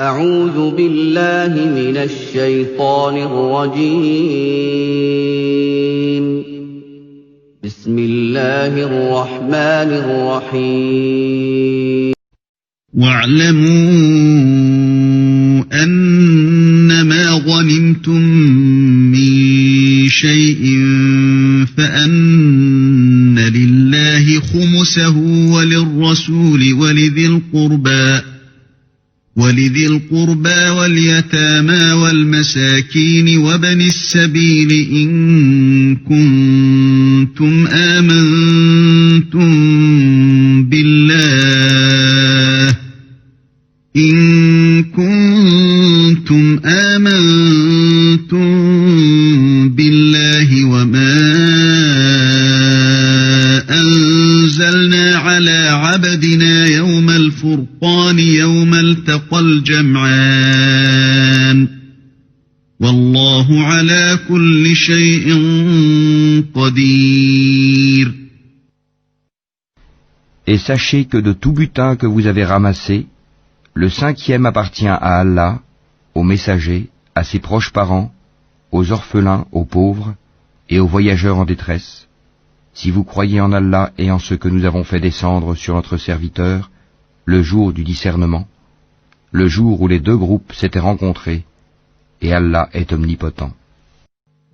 أعوذ بالله من الشيطان الرجيم بسم الله الرحمن الرحيم واعلموا أنما غنمتم من شيء فأن لله خمسه وللرسول ولذي القربى واليتامى والمساكين وابن السبيل إن كنتم آمنتم بالله وما أنزلنا على عبدنا يوم الفرقان يوم التقى الجمعان والله على كل شيء قدير. Et sachez que de tout butin que vous avez ramassé, le 5e appartient à Allah, aux messagers, à ses proches parents, aux orphelins, aux pauvres et aux voyageurs en détresse. Si vous croyez en Allah et en ce que nous avons fait descendre sur notre serviteur, le jour du discernement, le jour où les deux groupes s'étaient rencontrés, et Allah est omnipotent.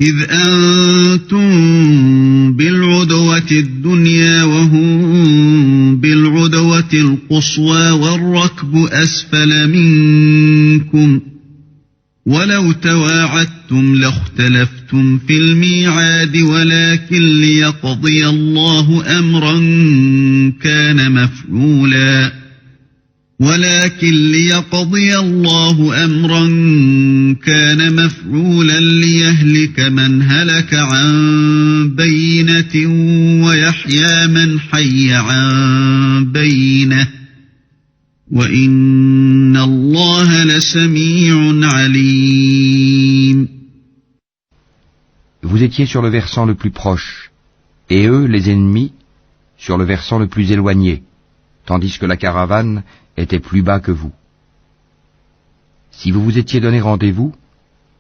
إذ أنتم بالعدوة الدنيا وهم بالعدوة القصوى والركب أسفل منكم ولو تواعدتم لاختلفتم في الميعاد ولكن ليقضي الله أمرا كان مفعولا ليهلك من هلك عن بينة ويحيى من حي عن بينة وإن الله لسميع عليم. Vous étiez sur le versant le plus proche, et eux, les ennemis, sur le versant le plus éloigné, tandis que la caravane était plus bas que vous. Si vous vous étiez donné rendez-vous,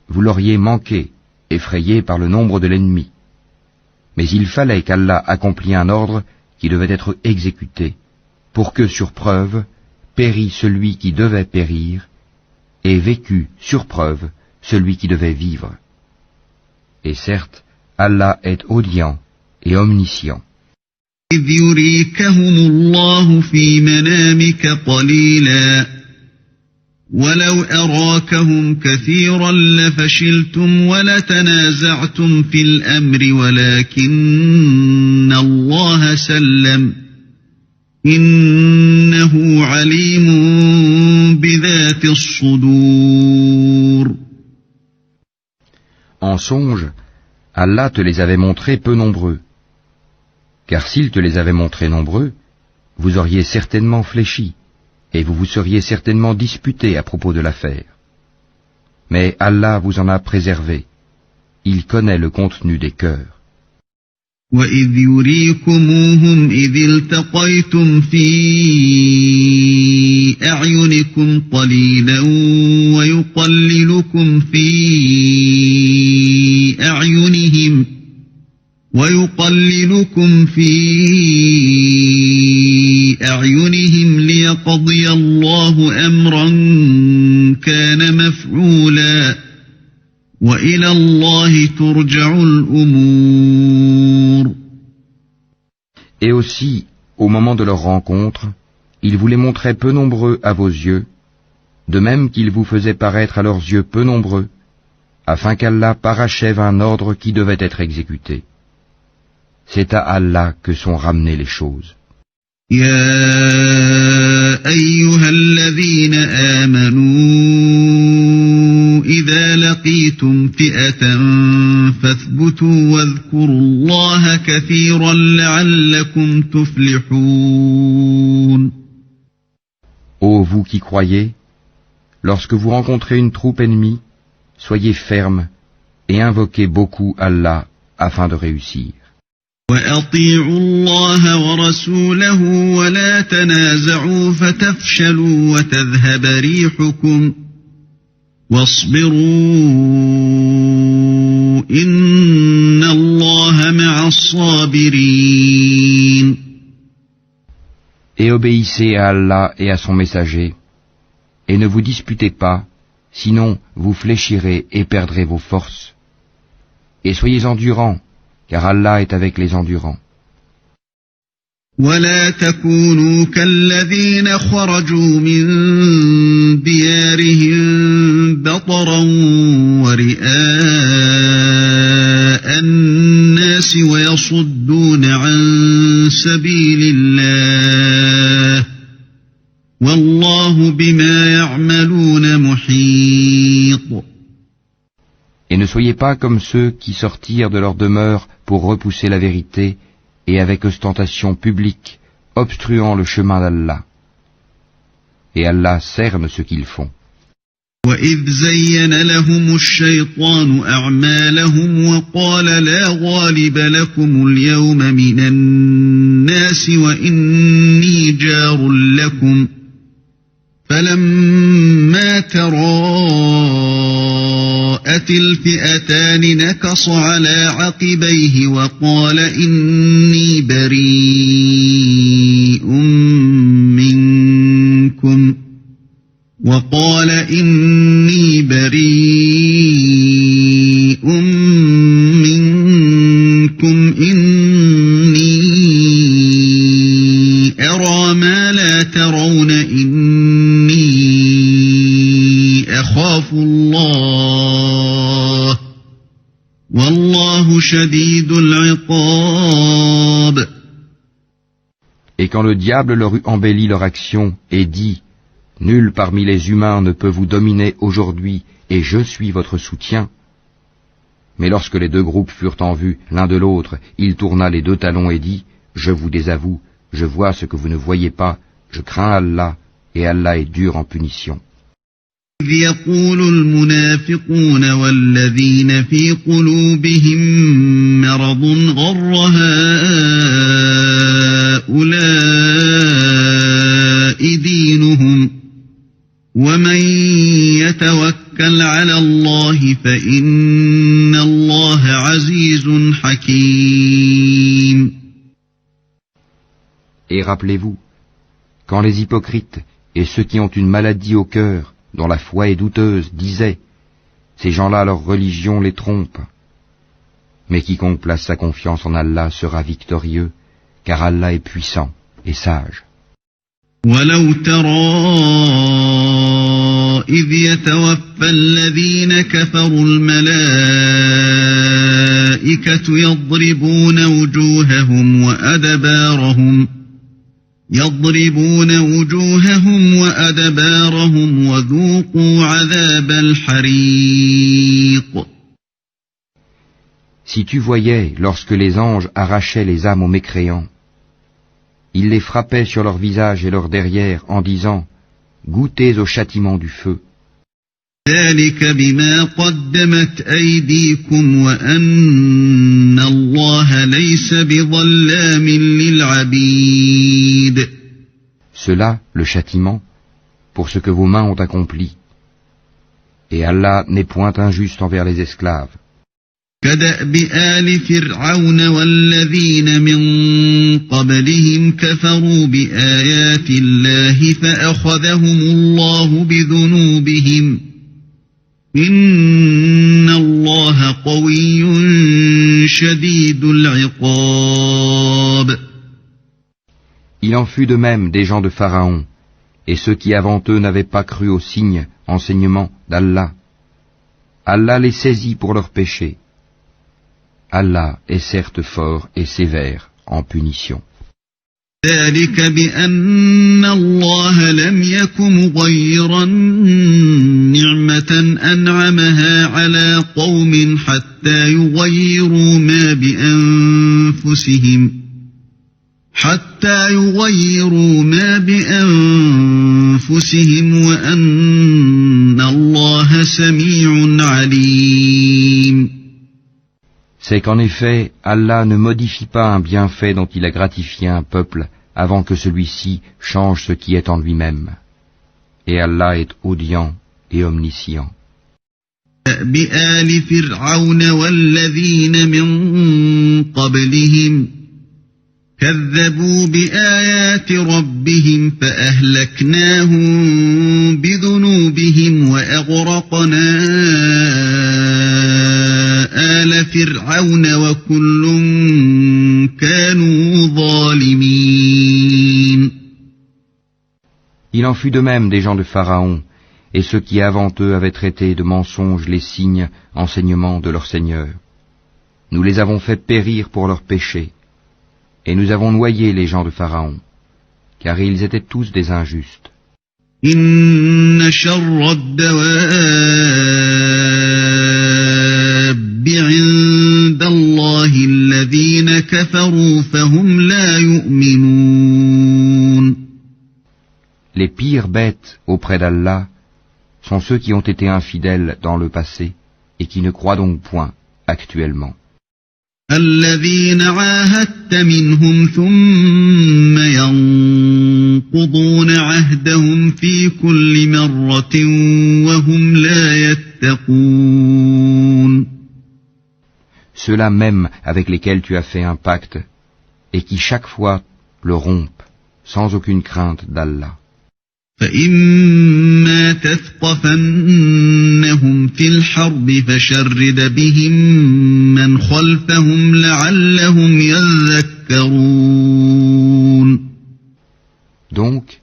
vous l'auriez manqué, effrayé par le nombre de l'ennemi. Mais il fallait qu'Allah accomplît un ordre qui devait être exécuté, pour que, sur preuve, pérît celui qui devait périr, et vécut, sur preuve, celui qui devait vivre. Et certes, Allah est audient et omniscient. إذ يريكهم الله في منامك قليلا ولو أراكهم كثيرا لفشلتم ولتنازعتم في الأمر ولكن الله سلم إنه عليم بذات الصدور. En songe, Allah te les avait montrés peu nombreux. Car s'il te les avait montrés nombreux, vous auriez certainement fléchi, et vous vous seriez certainement disputé à propos de l'affaire. Mais Allah vous en a préservé. Il connaît le contenu des cœurs. وَإِذْ يُرِيكُمُوهُمْ إِذِ الْتَقَيْتُمْ فِي أَعْيُنِكُمْ قَلِيلًا وَيُقَلِّلُكُمْ في أعينهم ليقضي الله أمرا كان مفعولا وإلى الله ترجع الأمور. Et aussi, au moment de leur rencontre, ils vous les montraient peu nombreux à vos yeux, de même qu'ils vous faisaient paraître à leurs yeux peu nombreux, afin qu'Allah parachève un ordre qui devait être exécuté. C'est à Allah que sont ramenées les choses. يا أيها الذين آمنوا إذا لقيتم فئة فاثبتوا واذكروا الله كثيرا لعلكم تفلحون. Ô vous qui croyez, lorsque vous rencontrez une troupe ennemie, soyez fermes et invoquez beaucoup Allah afin de réussir. وأطيعوا الله ورسوله ولا تنازعوا فتفشلوا وتذهب ريحكم واصبروا إن الله مع الصابرين. Et obéissez à Allah et à son messager, et ne vous disputez pas, sinon vous fléchirez et perdrez vos forces. Et soyez endurants, car Allah est avec les endurants. ولا تكونوا كالذين خرجوا من ديارهم بطرا ورئاء الناس ويصدون عن سبيل الله والله بما يعملون محيط. Et ne soyez pas comme ceux qui sortirent de leur demeure pour repousser la vérité, et avec ostentation publique, obstruant le chemin d'Allah. Et Allah cerne ce qu'ils font. وَإِذْ زَيَّنَ لَهُمُ الشَّيْطَانُ أَعْمَالَهُمْ وَقَالَ لَا غَالِبَ لَكُمُ الْيَوْمَ مِنَ النَّاسِ وَإِنِّي جَارٌ لَكُمْ فَلَمَّا تَرَاءَتِ الْفِئَتَانِ نَكَصَ عَلَى عَقِبَيْهِ وَقَالَ إِنِّي بَرِيءٌ منكم إني أرى ما لا ترون إني أخاف الله والله شديد العقاب. Et quand le diable leur eut embelli leur action et dit « Nul parmi les humains ne peut vous dominer aujourd'hui, et je suis votre soutien », mais lorsque les deux groupes furent en vue l'un de l'autre, il tourna les deux talons et dit « Je vous désavoue, je vois ce que vous ne voyez pas, je crains Allah, et Allah est dur en punition. » إذ يقول المنافقون والذين في قلوبهم مرض غر هؤلاء دينهم ومن يتوكل على الله فإن الله عزيز حكيم. Et rappelez-vous, quand les hypocrites et ceux qui ont une maladie au cœur, dont la foi est douteuse, disaient « Ces gens-là, leur religion les trompe. » Mais quiconque place sa confiance en Allah sera victorieux, car Allah est puissant et sage. وَلَوْ تَرَى إِذْ يَتَوَفَّى الَّذِينَ كَفَرُوا الْمَلَائِكَةُ يَضْرِبُونَ وُجُوهَهُمْ وَأَدْبَارَهُمْ وَذُوقُوا عَذَابَ الْحَرِيقِ. Si tu voyais lorsque les anges arrachaient les âmes aux mécréants, ils les frappaient sur leur visage et leur derrière en disant « Goûtez au châtiment du feu. » ذلك بما قدمت أيديكم وأن الله ليس بظلام للعبيد. Cela, le châtiment, pour ce que vos mains ont accompli. Et Allah n'est point injuste envers les esclaves. كدأب آل فرعون والذين من قبلهم كفروا بآيات الله فأخذهم الله بذنوبهم إن الله قوي شديد العقاب. Il en fut de même des gens de Pharaon, et ceux qui avant eux n'avaient pas cru aux signes, enseignements d'Allah. Allah les saisit pour leurs péchés. Allah est certes fort et sévère en punition. ذلك بأن الله لم يك مغيرا نعمة أنعمها على قوم حتى يغيروا ما بأنفسهم وأن الله سميع عليم. C'est qu'en effet, Allah ne modifie pas un bienfait dont il a gratifié un peuple avant que celui-ci change ce qui est en lui-même. Et Allah est audient et omniscient. بآل فرعون والذين من قبلهم كذبوا بآيات ربهم فأهلكناهم بذنوبهم وأغرقنا آل فرعون وكل كانوا ظالمين. Il en fut de même des gens de Pharaon, et ceux qui avant eux avaient traité de mensonges les signes, enseignements de leur Seigneur. Nous les avons fait périr pour leurs péchés, et nous avons noyé les gens de Pharaon, car ils étaient tous des injustes. إن شر الدواب عند الله الذين كفروا فهم لا يؤمنون. Les pires bêtes auprès d'Allah sont ceux qui ont été infidèles dans le passé et qui ne croient donc point actuellement. الذين عاهدت منهم ثم ينقضون عهدهم في كل مرة وهم لا يتقون. Ceux-là même avec lesquels tu as fait un pacte et qui chaque fois le rompent sans aucune crainte d'Allah. فإما تثقفنهم في الحرب فشرد بهم من خلفهم لعلهم يذكرون. Donc,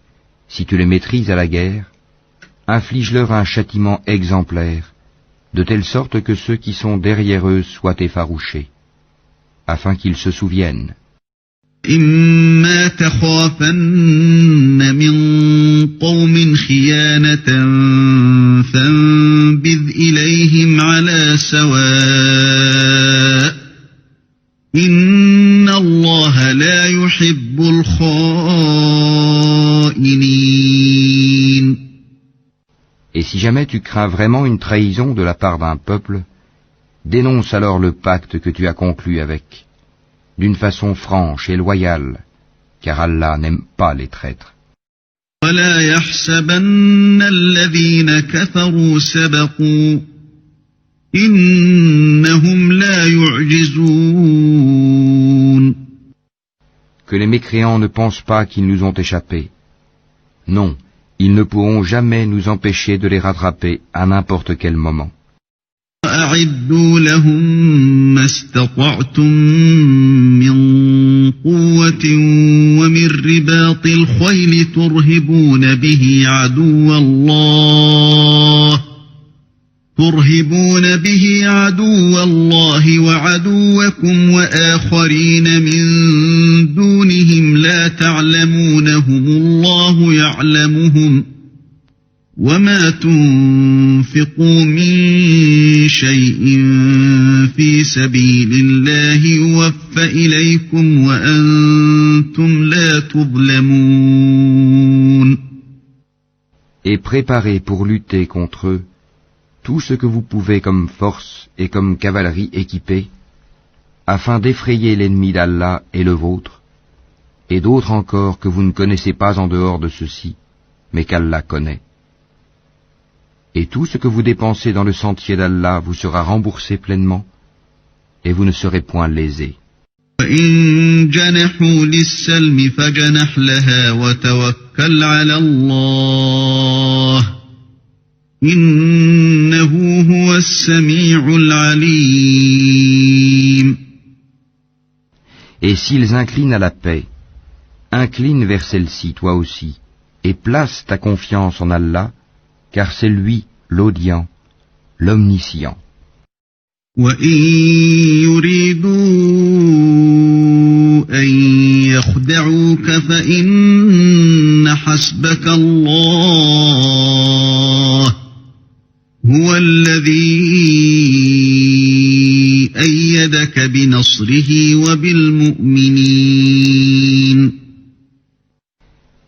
si tu les maîtrises à la guerre, inflige-leur un châtiment exemplaire, de telle sorte que ceux qui sont derrière eux soient effarouchés, afin qu'ils se souviennent. إما تخافن من قوم خيانة فانبذ إليهم على سواء إن الله لا يحب الخائنين. Et si jamais tu crains vraiment une trahison de la part d'un peuple, dénonce alors le pacte que tu as conclu avec, d'une façon franche et loyale, car Allah n'aime pas les traîtres. ولا يحسبن الذين كفروا سبقوا إنهم لا يعجزون. Que les mécréants ne pensent pas qu'ils nous ont échappé. Non, ils ne pourront jamais nous empêcher de les rattraper à n'importe quel moment. وأعدوا لهم ما استطعتم من قوة ومن رباط الخيل ترهبون به عدو الله وعدوكم وآخرين من دونهم لا تعلمونهم الله يعلمهم وما تنفقوا من شيء في سبيل الله يوفى إليكم وأنتم لا تظلمون. Et préparez pour lutter contre eux tout ce que vous pouvez comme force et comme cavalerie équipée, afin d'effrayer l'ennemi d'Allah et le vôtre, et d'autres encore que vous ne connaissez pas en dehors de ceux-ci, mais qu'Allah connaît. Et tout ce que vous dépensez dans le sentier d'Allah vous sera remboursé pleinement, et vous ne serez point lésés. وَإِن جَنَحُوا لِلسَّلْمِ فَجَنَحْ لَهَا وَتَوَكَّلْ عَلَى اللَّهِ إِنَّهُ هُوَ السَّمِيعُ الْعَلِيمُ. Et s'ils inclinent à la paix, incline vers celle-ci toi aussi, et place ta confiance en Allah, car c'est lui l'audient, l'omniscient. وَإِن يُرِيدُوا أَن يَخْدَعُوكَ فَإِنَّ حَسْبَكَ اللَّهُ هُوَ الَّذِي أَيَّدَكَ بِنَصْرِهِ وَبِالْمُؤْمِنِينَ.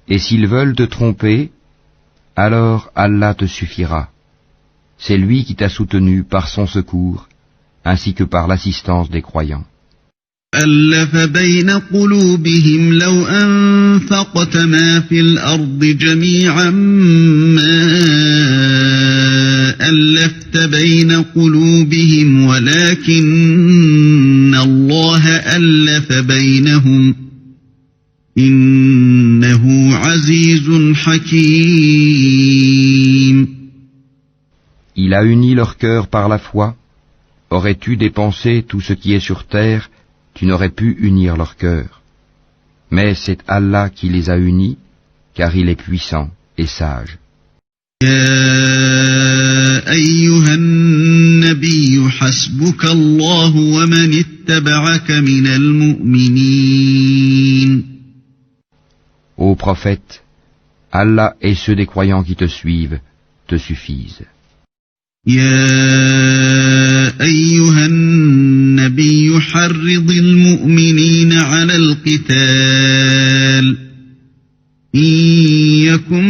Et s'ils veulent te tromper, alors Allah te suffira. C'est lui qui t'a soutenu par son secours, ainsi que par l'assistance des croyants. ألف بين قلوبهم لو أنفقت ما في الأرض جميعا ما ألفت بين قلوبهم ولكن الله ألف بينهم إنه عزيز حكيم. Il a uni leur cœur par la foi. Aurais-tu dépensé tout ce qui est sur terre, tu n'aurais pu unir leur cœur. Mais c'est Allah qui les a unis, car il est puissant et sage. يا أيها النبي حسبك الله ومن اتبعك من المؤمنين. Ô prophète, Allah et ceux des croyants qui te suivent te suffisent. يا أيها النبي حرض المؤمنين على القتال إن يكن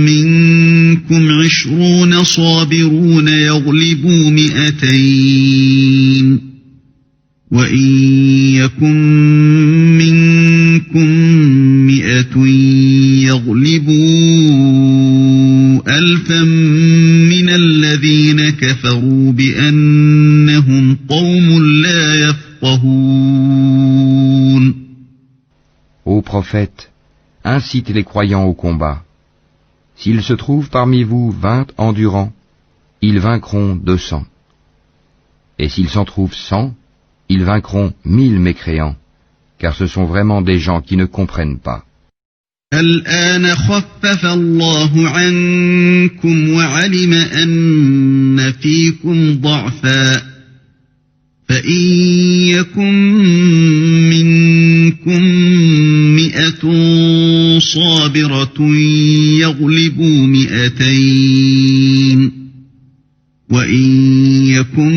منكم 20 صابرون يغلبوا 200 وإن يكن منكم 100 يغلبوا 1000 من الذين كفروا بأنهم قوم لا يفقهون. Ô prophète, incite les croyants au combat. S'il se trouve parmi vous 20 endurants, ils vaincront 200. Et s'il s'en trouve 100, ils vaincront 1000 mécréants, car ce sont vraiment des gens qui ne comprennent pas. الآن خفف الله عنكم وعلم أن فيكم ضعفا فإن يكن منكم 100 صابرة يغلبوا 200 وإن يكن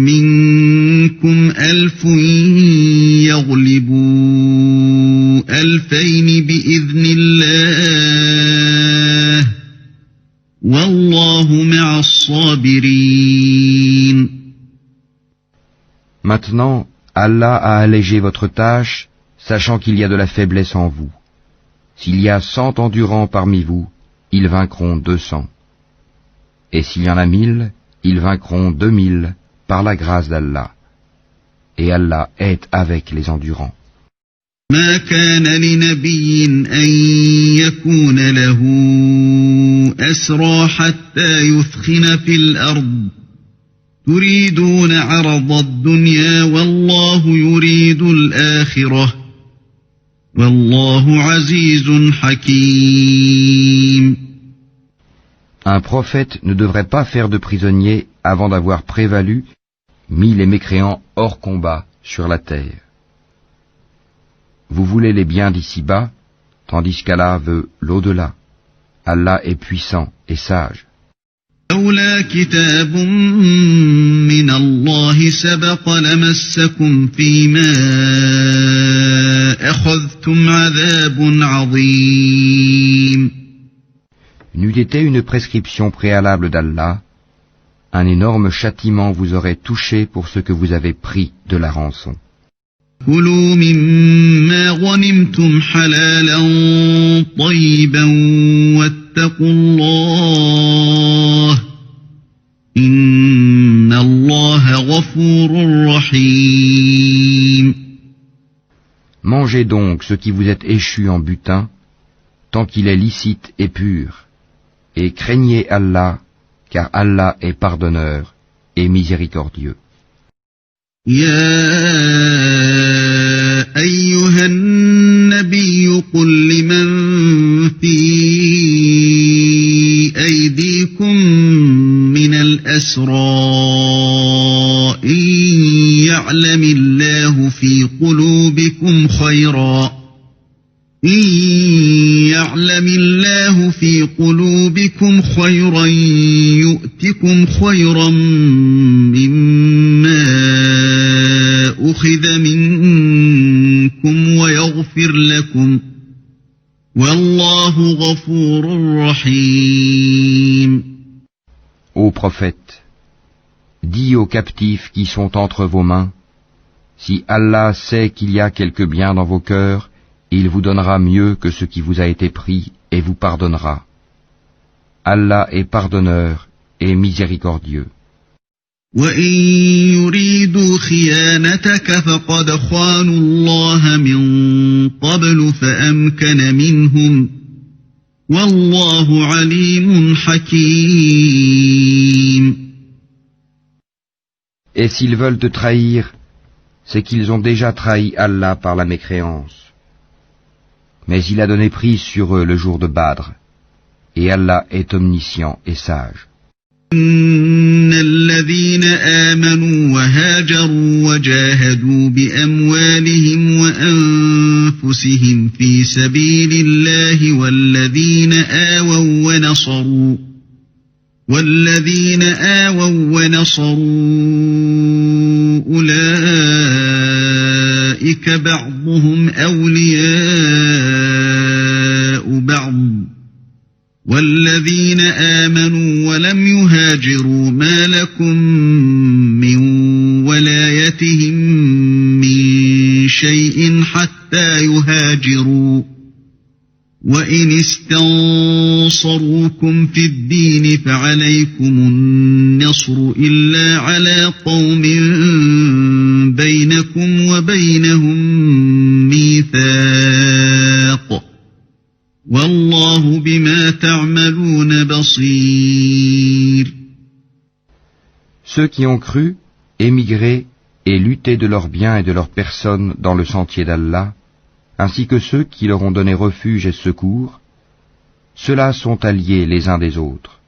منكم 1000 يغلبوا 2000 بإذن الله والله مع الصابرين. Maintenant, Allah a allégé votre tâche, sachant qu'il y a de la faiblesse en vous. S'il y a 100 endurants parmi vous, ils vaincront 200. Et s'il y en a 1000, ils vaincront 2000 par la grâce d'Allah. Et Allah est avec les endurants. ما كان لنبي أن يكون له أسرى حتى يثخن في الأرض تريدون عرض الدنيا والله يريد الآخرة والله عزيز حكيم. Un prophète ne devrait pas faire de prisonniers avant d'avoir prévalu, mis les mécréants hors combat sur la terre. Vous voulez les biens d'ici-bas, tandis qu'Allah veut l'au-delà. Allah est puissant et sage. لولا كتاب من الله سبق لمسكم فيما أخذتم عذاب عظيم. N'eût été une prescription préalable d'Allah, un énorme châtiment vous aurait touché pour ce que vous avez pris de la rançon. كلوا مما غنمتم حلالا طيبا واتقوا الله إن الله غفور رحيم. Mangez donc ce qui vous est échu en butin, tant qu'il est licite et pur, et craignez Allah, car Allah est pardonneur et miséricordieux. يا أيها النبي قل لمن في أيديكم من الأسرى إن يعلم الله في قلوبكم خيرا يؤتكم خيرا مما أخذ منكم ويغفر لكم والله غفور رحيم. Ô prophète, dis aux captifs qui sont entre vos mains, si Allah sait qu'il y a quelque bien dans vos cœurs, il vous donnera mieux que ce qui vous a été pris et vous pardonnera. Allah est pardonneur et miséricordieux. وَإِن يُرِيدُوا خِيَانَتَكَ فَقَدْ خَانُوا اللَّهَ مِن قَبْلُ فَأَمْكَنَ مِنْهُمْ وَاللَّهُ عَلِيمٌ حَكِيمٌ. Et s'ils veulent te trahir, c'est qu'ils ont déjà trahi Allah par la mécréance. Mais il a donné prise sur eux le jour de Badr, et Allah est omniscient et sage. إن الذين آمنوا وهاجروا وجاهدوا بأموالهم وأنفسهم في سبيل الله والذين آووا ونصروا أولئك بعضهم أولياء بعض والذين آمنوا ولم يهاجروا ما لكم من ولايتهم من شيء حتى يهاجروا وإن استنصروكم في الدين فعليكم النصر إلا على قوم بينكم وبينهم ميثاق وَاللَّهُ بِمَا تَعْمَلُونَ بَصِيرٌ. Ceux qui ont cru, émigré et lutté de leurs biens et de leurs personnes dans le sentier d'Allah, ainsi que ceux qui leur ont donné refuge et secours, ceux-là sont alliés les uns des autres.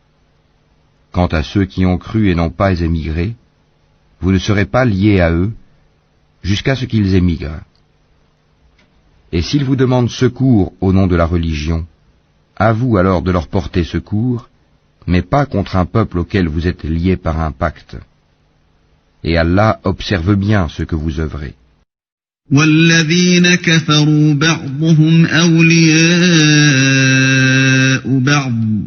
Quant à ceux qui ont cru et n'ont pas émigré, vous ne serez pas liés à eux jusqu'à ce qu'ils émigrent. Et s'ils vous demandent secours au nom de la religion, à vous alors de leur porter secours, mais pas contre un peuple auquel vous êtes liés par un pacte. Et Allah observe bien ce que vous œuvrez. وَالَّذِينَ كَفَرُوا بَعْضُهُمْ أَوْلِيَاءُ بَعْضٍ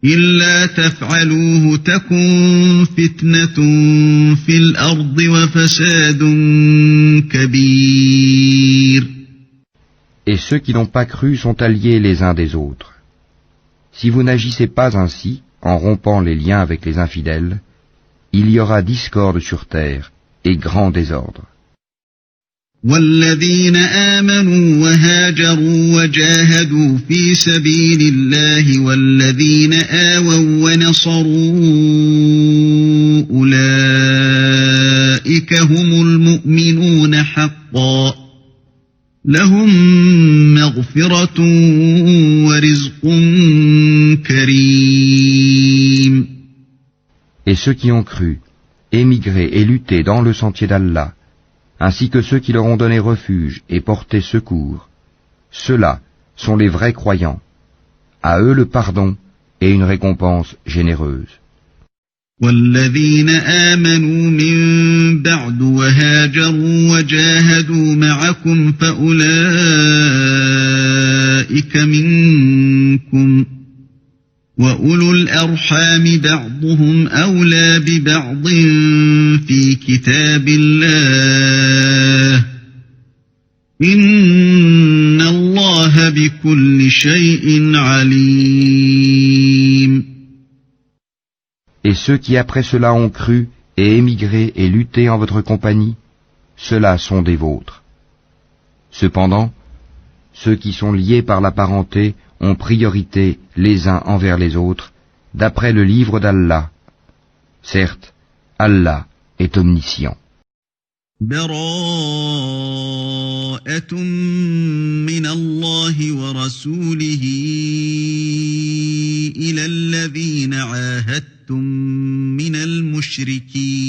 إِلَّا تَفْعَلُوهُ تَكُنْ فِتْنَةٌ فِي الْأَرْضِ وَفَسَادٌ كَبِيرٌ. Et ceux qui n'ont pas cru sont alliés les uns des autres. Si vous n'agissez pas ainsi, en rompant les liens avec les infidèles, il y aura discorde sur terre et grand désordre. وَالَّذِينَ آمَنُوا وَهَاجَرُوا وَجَاهَدُوا فِي سَبِيلِ اللَّهِ وَالَّذِينَ آوَوا وَّنَصَرُوا أُولَئِكَ هُمُ الْمُؤْمِنُونَ حَقًّا لَهُم مَّغْفِرَةٌ وَرِزْقٌ كَرِيمٌ. Et ceux qui ont cru, émigré et lutté dans le sentier d'Allah, ainsi que ceux qui leur ont donné refuge et porté secours, ceux-là sont les vrais croyants. À eux le pardon et une récompense généreuse. وَالَّذِينَ آمَنُوا مِن بَعْدُ وَهَاجَرُوا وَجَاهَدُوا مَعَكُمْ فَأُولَئِكَ مِنكُمْ وَأُولُو الْأَرْحَامِ بَعْضُهُمْ أَوْلَى بِبَعْضٍ فِي كِتَابِ اللَّهِ إِنَّ اللَّهَ بِكُلِّ شَيْءٍ عَلِيمٌ. Et ceux qui après cela ont cru et émigré et lutté en votre compagnie, ceux-là sont des vôtres. Cependant, ceux qui sont liés par la parenté ont priorité les uns envers les autres, d'après le livre d'Allah. Certes, Allah est omniscient. براءة من الله ورسوله إلى الذين عاهدتم من المشركين.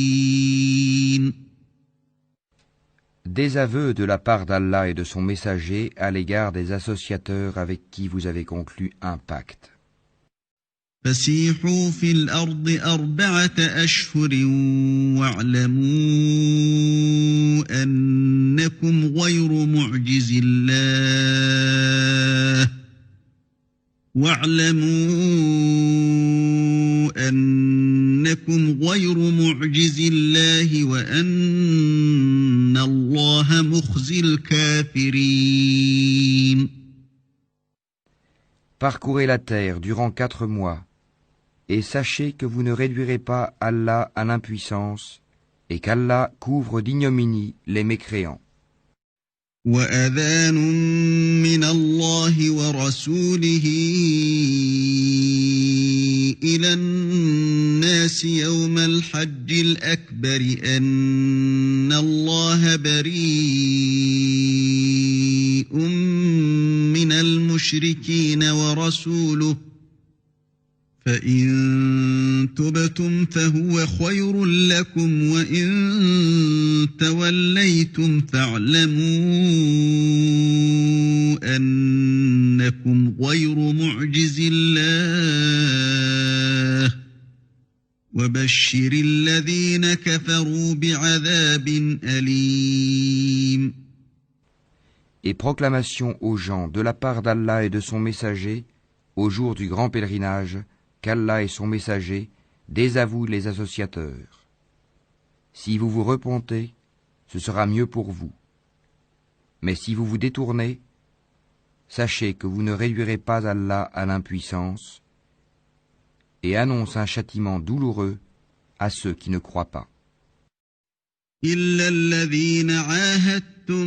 Désaveu de la part d'Allah et de son messager à l'égard des associateurs avec qui vous avez conclu un pacte. فسيحوا في الأرض 4 أشهر واعلموا أنكم غير معجز الله واعلموا أنكم غير غير معجز الله وأن الله مخزي الكافرين. Parcourez la terre durant 4 mois, et sachez que vous ne réduirez pas Allah à l'impuissance, et qu'Allah couvre d'ignominie les mécréants. وأذان من الله ورسوله إلى الناس يوم الحج الأكبر أن الله بريء من المشركين ورسوله فإن تبتم فهو خير لكم وإن توليتم فاعلموا أنكم غير معجز الله وبشر الذين كفروا بعذاب أليم. Et proclamation aux gens de la part d'Allah et de son messager, au jour du grand pèlerinage, qu'Allah et son messager désavouent les associateurs. Si vous vous repentez, ce sera mieux pour vous. Mais si vous vous détournez, sachez que vous ne réduirez pas Allah à l'impuissance, et annonce un châtiment douloureux à ceux qui ne croient pas. إلا الذين عاهدتم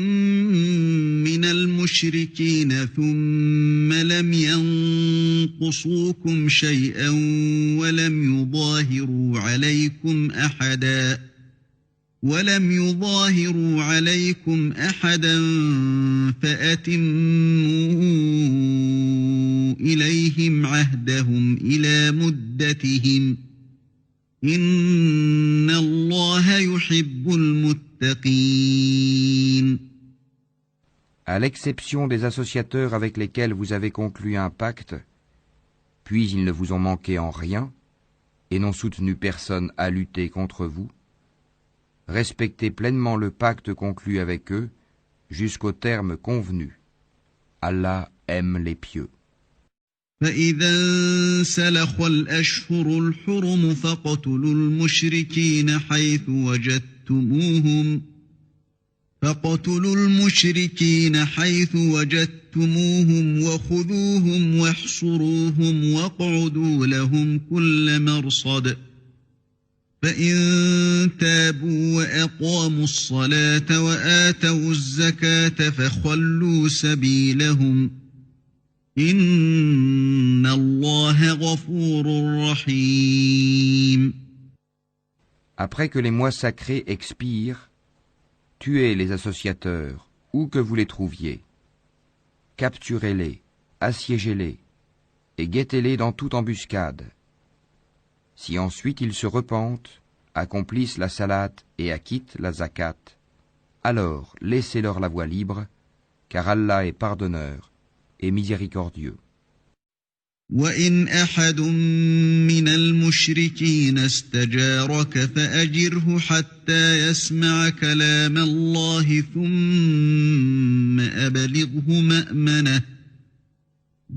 من المشركين ثم لم ينقصوكم شيئا ولم يظاهروا عليكم أحدا فأتموا إليهم عهدهم إلى مدتهم إن الله يحب المتقين. À l'exception des associateurs avec lesquels vous avez conclu un pacte, puis ils ne vous ont manqué en rien, et n'ont soutenu personne à lutter contre vous, respectez pleinement le pacte conclu avec eux jusqu'au terme convenu. Allah aime les pieux. فإذا انسلخ الأشهر الحرم فاقتلوا المشركين حيث وجدتموهم وخذوهم واحصروهم واقعدوا لهم كل مرصد فإن تابوا وأقاموا الصلاة وآتوا الزكاة فخلوا سبيلهم إن الله غفور رحيم. Après que les mois sacrés expirent, tuez les associateurs, où que vous les trouviez. Capturez-les, assiégez-les, et guettez-les dans toute embuscade. Si ensuite ils se repentent, accomplissent la salate et acquittent la zakat, alors laissez-leur la voie libre, car Allah est pardonneur et miséricordieux. وَإِنْ أَحَدٌ مِّنَ الْمُشْرِكِينَ اسْتَجَارَكَ فَأَجِرْهُ حَتَّى يَسْمَعَ كَلَامَ اللَّهِ ثُمَّ أَبْلِغْهُ مَأْمَنَهُ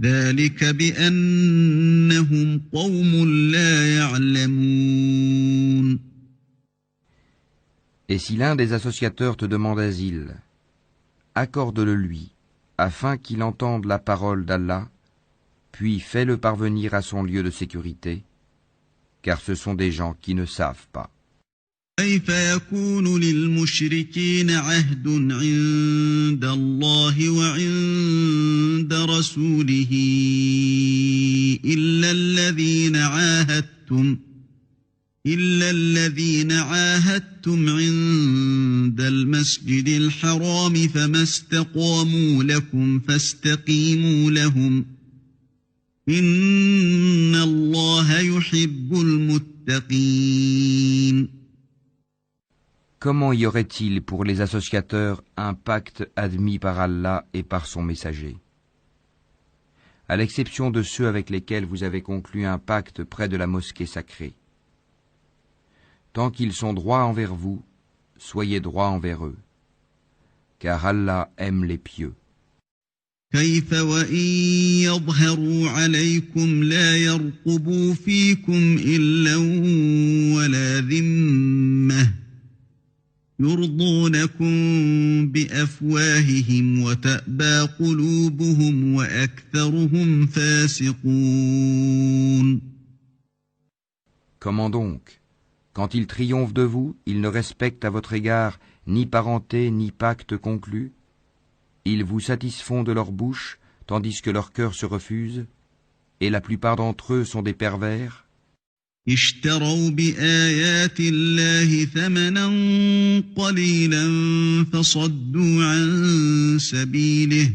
ذَلِكَ بِأَنَّهُمْ قَوْمٌ لَا يَعْلَمُونَ. Et si l'un des associateurs te demande asile, accorde-le lui, afin qu'il entende la parole d'Allah, puis fais-le parvenir à son lieu de sécurité, car ce sont des gens qui ne savent pas. كيف يكون للمشركين عهد عند الله وعند رسوله إلا الذين عاهدتم عند المسجد الحرام فما استقاموا لكم فاستقيموا لهم إن الله يحب المتقين. Comment y aurait-il pour les associateurs un pacte admis par Allah et par son messager? À l'exception de ceux avec lesquels vous avez conclu un pacte près de la mosquée sacrée. Tant qu'ils sont droits envers vous, soyez droits envers eux, car Allah aime les pieux. كيف وإن يظهروا عليكم لا يرقبوا فيكم إلا ولا ذمة يرضونكم بأفواههم وتأبى قلوبهم وأكثرهم فاسقون. Comment donc, quand ils triomphent de vous, ils ne respectent à votre égard ni parenté ni pacte conclu? Ils vous satisfont de leur bouche, tandis que leur cœur se refuse, et la plupart d'entre eux sont des pervers. اشتروا بآيات الله ثمنا قليلا فصدوا عن سبيله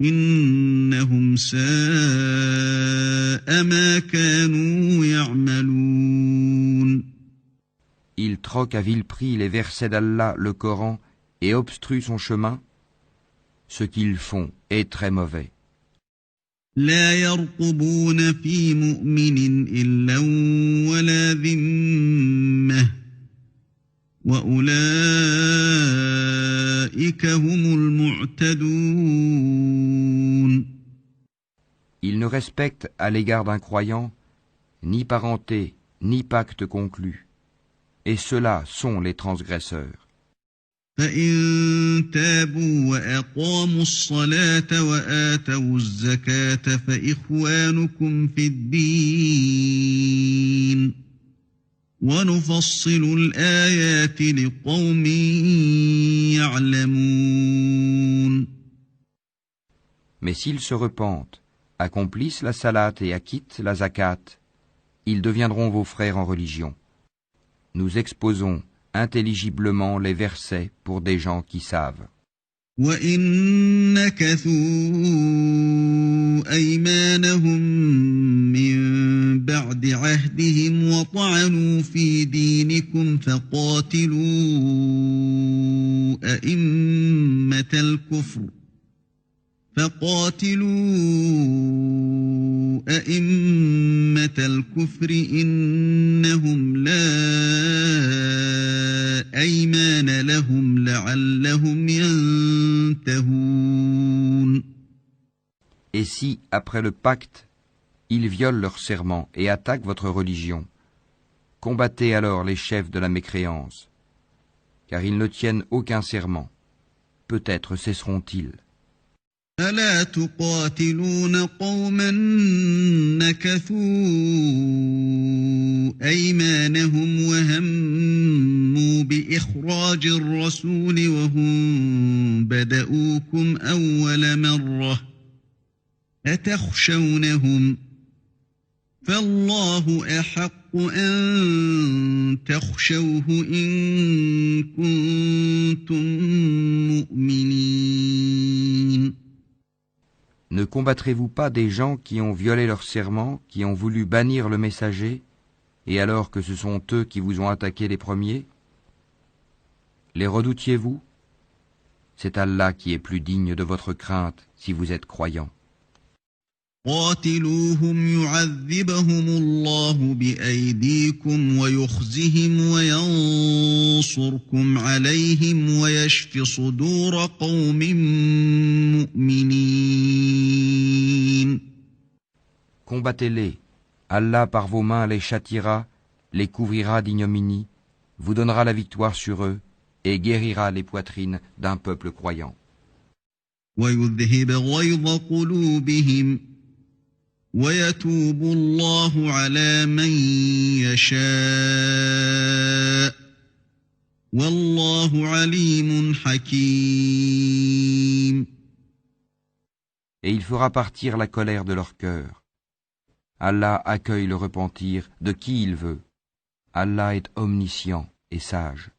إنهم ساء ما كانوا يعملون. Ils troquent à vil prix les versets d'Allah, le Coran, et obstruent son chemin. Ce qu'ils font est très mauvais. لا يرقبون في مؤمن إلا ولا ذمة وأولئك هم المعتدون. Ils ne respectent à l'égard d'un croyant ni parenté, ni pacte conclu. Et ceux-là sont les transgresseurs. فإن تابوا وأقاموا الصلاة وآتوا الزكاة فإخوانكم في الدين ونفصل الآيات لقوم يعلمون. Mais s'ils se repentent, accomplissent la salat et acquittent la zakat, ils deviendront vos frères en religion. Nous exposons intelligiblement les versets pour des gens qui savent. وَإِن نَكَثُوا أَيْمَانَهُم مِّن بَعْدِ عَهْدِهِمْ وَطَعَنُوا فِي دِينِكُمْ فَقَاتِلُوا أئمة الكفر إنهم لا أيمان لهم لعلهم ينتهون. Et si, après le pacte, ils violent leur serment et attaquent votre religion, combattez alors les chefs de la mécréance, car ils ne tiennent aucun serment. Peut-être cesseront-ils. ألا تقاتلون قوما نكثوا أيمانهم وهموا بإخراج الرسول وهم بدؤوكم أول مرة أتخشونهم فالله أحق أن تخشوه إن كنتم مؤمنين. Ne combattrez-vous pas des gens qui ont violé leur serment, qui ont voulu bannir le messager, et alors que ce sont eux qui vous ont attaqué les premiers? Les redoutiez-vous? C'est Allah qui est plus digne de votre crainte si vous êtes croyants. قاتلوهم يعذبهم الله بأيديكم ويخزهم وينصركم عليهم ويشف صدور قوم مؤمنين. Combattez-les. Allah par vos mains les châtiera, les couvrira d'ignominie, vous donnera la victoire sur eux et guérira les poitrines d'un peuple croyant. ويذهب غيظ قلوبهم ويتوب الله على من يشاء والله عليم حكيم. Et il fera partir la colère de leur cœur. Allah accueille le repentir de qui il veut. Allah est omniscient et sage.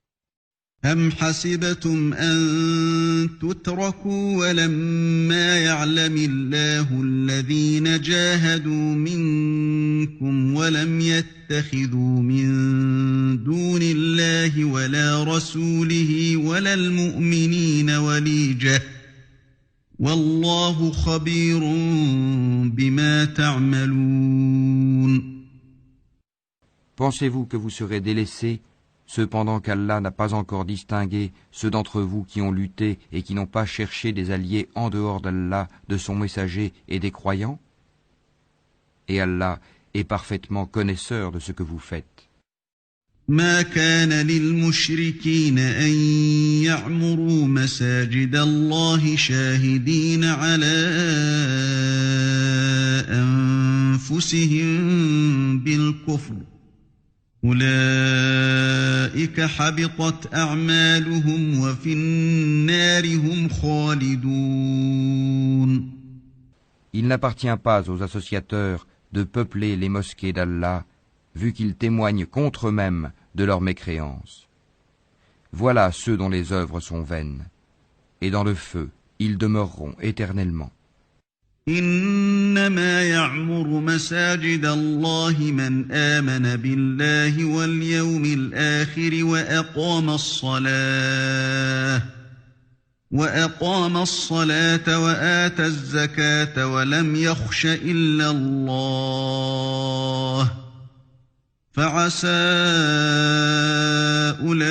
أم حسبتم أن تتركوا ولما يعلم الله الذين جاهدوا منكم ولم يتخذوا من دون الله ولا رسوله ولا المؤمنين وليجة والله خبير بما تعملون. Pensez-vous que vous serez délaissés cependant qu'Allah n'a pas encore distingué ceux d'entre vous qui ont lutté et qui n'ont pas cherché des alliés en dehors d'Allah, de son messager et des croyants? Et Allah est parfaitement connaisseur de ce que vous faites. ما كان للمشركين أن يعمروا مساجد الله شاهدين على أنفسهم بالكفر أولئك حبطت أعمالهم وفي النار هم خالدون. Il n'appartient pas aux associateurs de peupler les mosquées d'Allah, vu qu'ils témoignent contre eux-mêmes de leur mécréance. Voilà ceux dont les œuvres sont vaines, et dans le feu, ils demeureront éternellement. إنما يعمر مساجد الله من آمن بالله واليوم الآخر وأقام الصلاة وآتى الزكاة ولم يخش إلا الله فعسى أولئك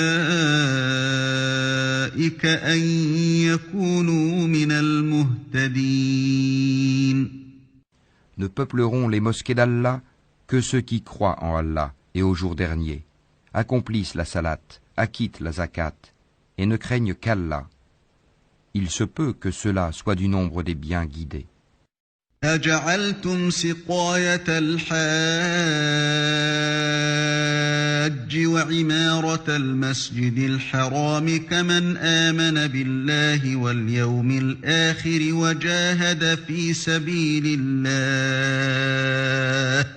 أن يكونوا من المهتدين. Ne peupleront les mosquées d'Allah que ceux qui croient en Allah et au jour dernier, accomplissent la salat, acquittent la zakat, et ne craignent qu'Allah. Il se peut que cela soit du nombre des bien guidés. أجعلتم سقاية الحاج وعمارة المسجد الحرام كمن آمن بالله واليوم الآخر وجاهد في سبيل الله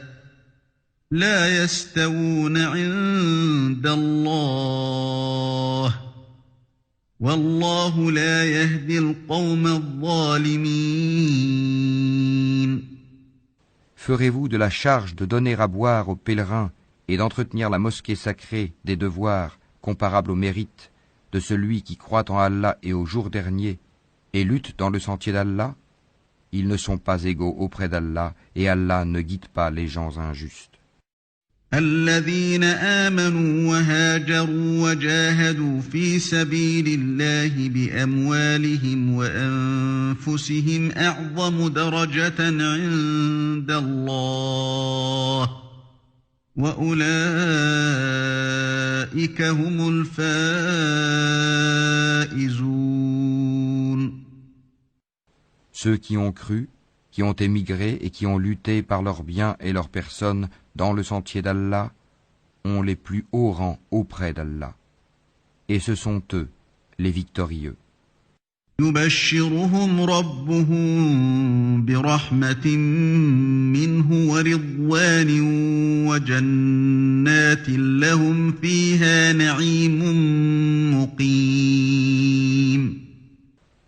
لا يستوون عند الله والله لا يهدي القوم الظالمين. Ferez-vous de la charge de donner à boire aux pèlerins et d'entretenir la mosquée sacrée des devoirs comparables au mérite de celui qui croit en Allah et au jour dernier et lutte dans le sentier d'Allah? Ils ne sont pas égaux auprès d'Allah et Allah ne guide pas les gens injustes. الذين آمنوا وهاجروا وجاهدوا في سبيل الله بأموالهم وأنفسهم أعظم درجة عند الله وأولئك هم الفائزون. Ceux qui ont cru, qui ont émigré et qui ont lutté par leurs biens et leurs personnes dans le sentier d'Allah, ont les plus hauts rangs auprès d'Allah. Et ce sont eux, les victorieux. يبشرهم ربهم برحمة منه ورضوان وجنات لهم فيها نعيم مقيم.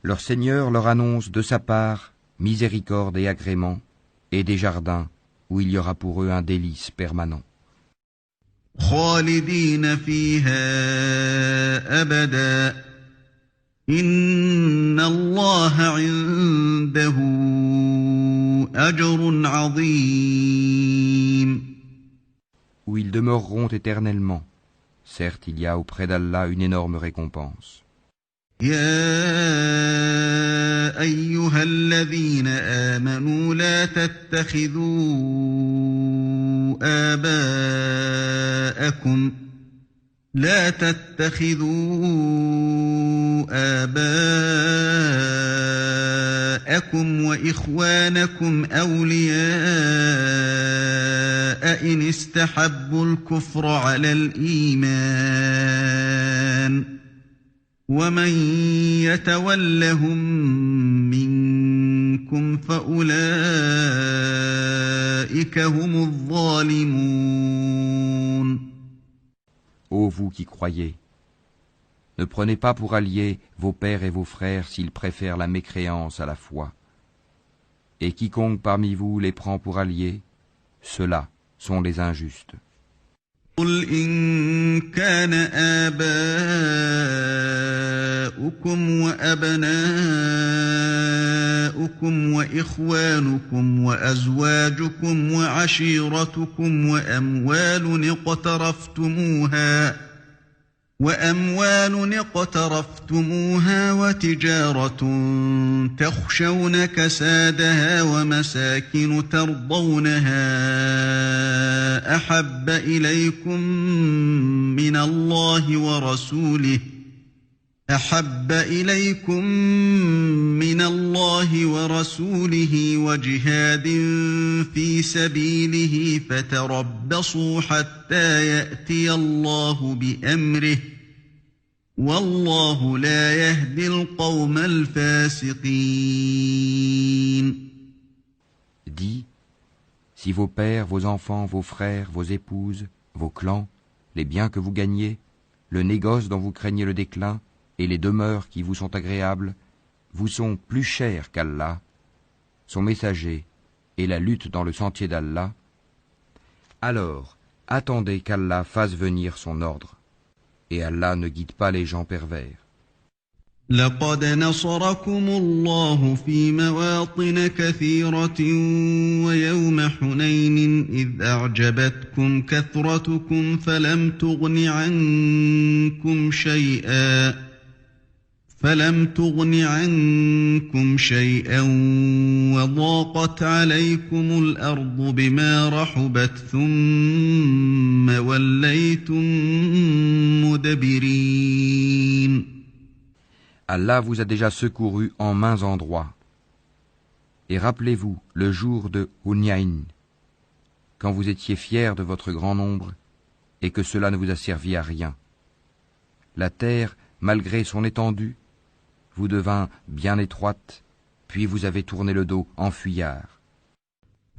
Leur Seigneur leur annonce de sa part miséricorde et agrément, et des jardins où il y aura pour eux un délice permanent. خالدين فيها أبدا إن الله عنده أجر عظيم. Où ils demeureront éternellement. Certes, il y a auprès d'Allah une énorme récompense. يا أيها الذين آمنوا لا تتخذوا آباءكم وإخوانكم أولياء إن استحبوا الكفر على الإيمان ومن يتولهم منكم فأولئك هم الظالمون. Ô vous qui croyez, ne prenez pas pour alliés vos pères et vos frères s'ils préfèrent la mécréance à la foi. Et quiconque parmi vous les prend pour alliés, ceux-là sont les injustes. قل إن كان آباؤكم وأبناؤكم وإخوانكم وأزواجكم وعشيرتكم وأموال اقترفتموها وأموال اقترفتموها وتجارة تخشون كسادها ومساكن ترضونها أحب إليكم من الله ورسوله وجهاد في سبيله فتربصوا حتى يأتي الله بأمره والله لا يهدي القوم الفاسقين. Dis, si vos pères, vos enfants, vos frères, vos épouses, vos clans, les biens que vous gagnez, le négoce dont vous craignez le déclin, et les demeures qui vous sont agréables, vous sont plus chers qu'Allah, son messager, et la lutte dans le sentier d'Allah, alors attendez qu'Allah fasse venir son ordre, et Allah ne guide pas les gens pervers. لقد نصركم الله في مواطن كثيرة ويوم حنين إذ أعجبتكم كثرتكم فلم تغن عنكم شيئا وضاقت عليكم الأرض بما رحبت ثم وليتم مدبرين. Allah vous a déjà secouru en maints endroits. Et rappelez-vous le jour de Hunayn, quand vous étiez fiers de votre grand nombre et que cela ne vous a servi à rien. La terre, malgré son étendue, vous devint bien étroite, puis vous avez tourné le dos en fuyard.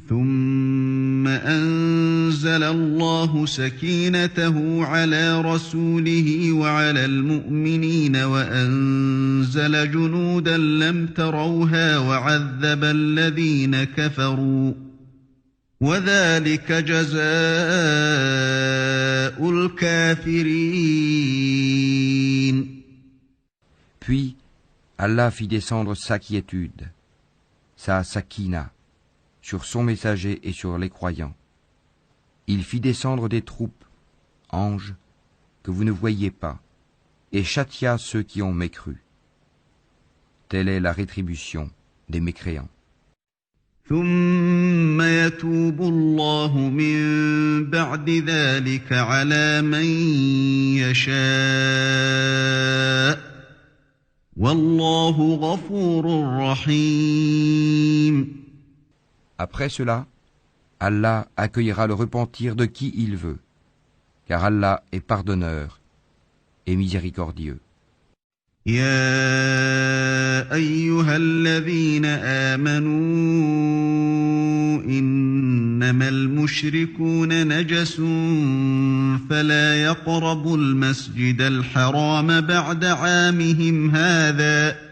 ثم أنزل الله سكينته على رسوله وعلى المؤمنين وأنزل جنودا لم تروها وعذب الذين كفروا وذلك جزاء الكافرين. Puis Allah fit descendre sa quiétude, sa sakina, sur son messager et sur les croyants. Il fit descendre des troupes, anges, que vous ne voyiez pas, et châtia ceux qui ont mécru. Telle est la rétribution des mécréants. ثم يتوب الله من بعد ذلك على من يشاء والله غفور رحيم. Après cela, Allah accueillera le repentir de qui il veut, car Allah est pardonneur et miséricordieux. يا أيها الذين آمنوا إنما المشركون نجس فلا يقربوا المسجد الحرام بعد عامهم هذا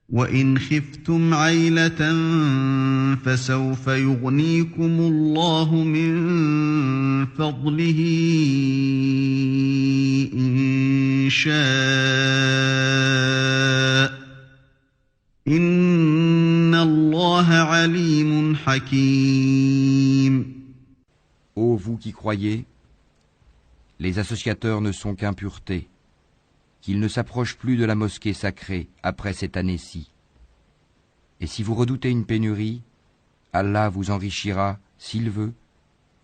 وإن خفتم عيلة فسوف يغنيكم الله من فضله إن شاء إن الله عليم حكيم. Ô vous qui croyez, les associateurs ne sont qu'impuretés, qu'ils ne s'approchent plus de la mosquée sacrée après cette année-ci. Et si vous redoutez une pénurie, Allah vous enrichira, s'il veut,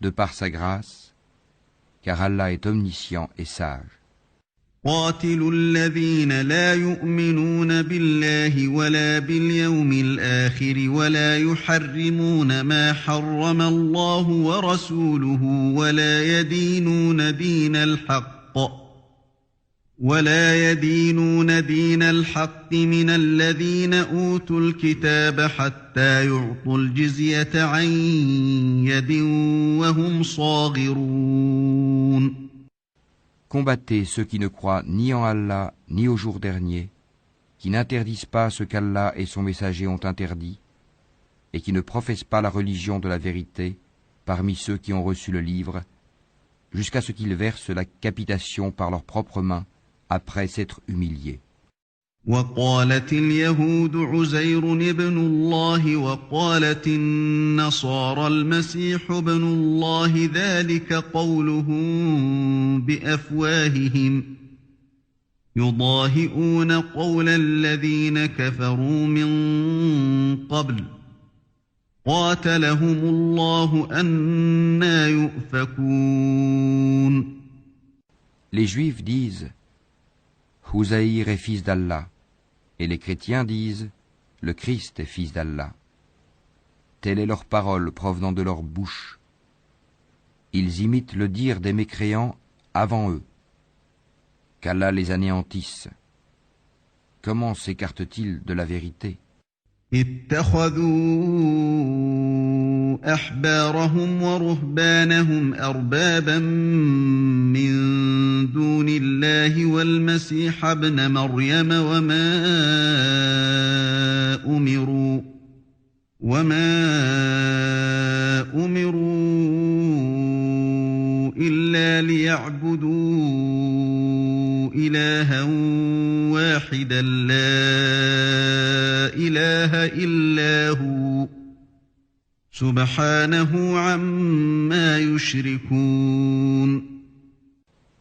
de par sa grâce, car Allah est omniscient et sage. قاتلوا الذين لا يؤمنون بالله ولا باليوم الآخر ولا يحرمون ما حرم الله ورسوله ولا يدينون دين الحق من الذين أوتوا الكتاب حتى يعطوا الجزية عن يد وهم صاغرون. Combattez ceux qui ne croient ni en Allah ni au jour dernier, qui n'interdisent pas ce qu'Allah et son messager ont interdit, et qui ne professent pas la religion de la vérité parmi ceux qui ont reçu le livre, jusqu'à ce qu'ils versent la capitation par leurs propres mains, après s'être humiliés. وقالت اليهود عزير ابن الله وقالت النصارى المسيح ابن الله ذلك قولهم بأفواههم يضاهئون قول الذين كفروا من قبل قاتلهم الله أنى يؤفكون. Les Juifs disent Houzaïr est fils d'Allah, et les chrétiens disent le Christ est fils d'Allah. Telle est leur parole provenant de leur bouche. Ils imitent le dire des mécréants avant eux. Qu'Allah les anéantisse. Comment s'écartent-ils de la vérité? اتخذوا أحبارهم ورهبانهم أربابا من دون الله والمسيح ابن مريم وما أمروا إلا ليعبدوا إلها واحدا لا إله إلا هو سبحانه عما يشركون.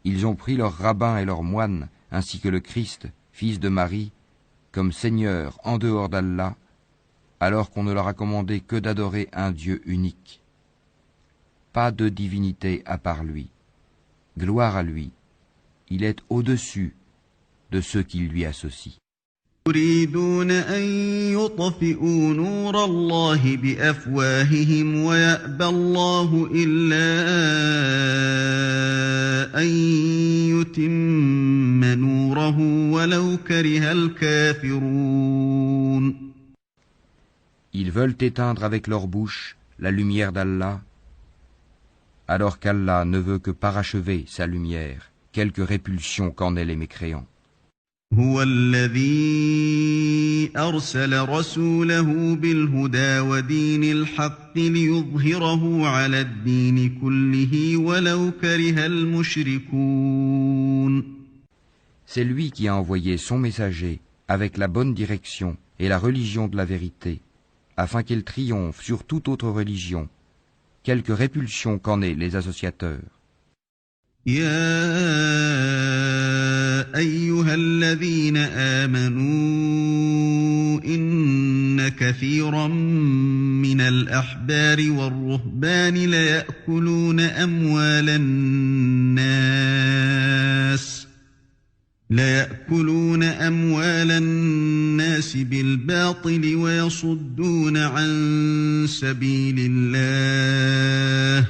Ils ont pris leurs rabbins et leurs moines, ainsi que le Christ, fils de Marie, comme Seigneur en dehors d'Allah, alors qu'on ne leur a commandé que d'adorer un Dieu unique. Pas de divinité à part lui. Gloire à lui. Il est au-dessus de ceux qui lui associent. يريدون أن يطفئوا نور الله بأفواههم ويأبى الله إلا أن يتم نوره ولو كره الكافرون. Ils veulent éteindre avec leur bouche la lumière d'Allah, alors qu'Allah ne veut que parachever sa lumière, quelque répulsion qu'en aient les mécréants. هو الذي أرسل رسوله بالهدى ودين الحق ليظهره على الدين كله ولو كره المشركون. C'est lui qui a envoyé son messager avec la bonne direction et la religion de la vérité, afin qu'il triomphe sur toute autre religion, quelque répulsion qu'en aient les associateurs. يا أيها الذين آمنوا إن كثيرا من الأحبار والرهبان ليأكلون أموال الناس بالباطل ويصدون عن سبيل الله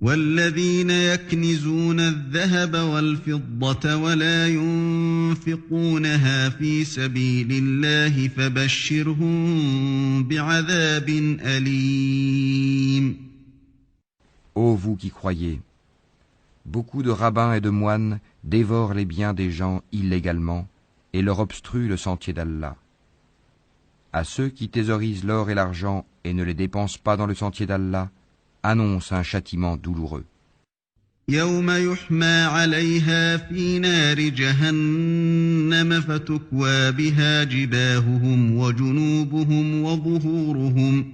والذين يكنزون الذهب والفضة ولا ينفقونها في سبيل الله فبشرهم بعذاب أليم. Ô vous qui croyez, beaucoup de rabbins et de moines dévorent les biens des gens illégalement et leur obstruent le sentier d'Allah. À ceux qui thésaurisent l'or et l'argent et ne les dépensent pas dans le sentier d'Allah, annonce un châtiment douloureux. يوم يحمى عليها في نار جهنم فتكوى بها جباههم وجنوبهم وظهورهم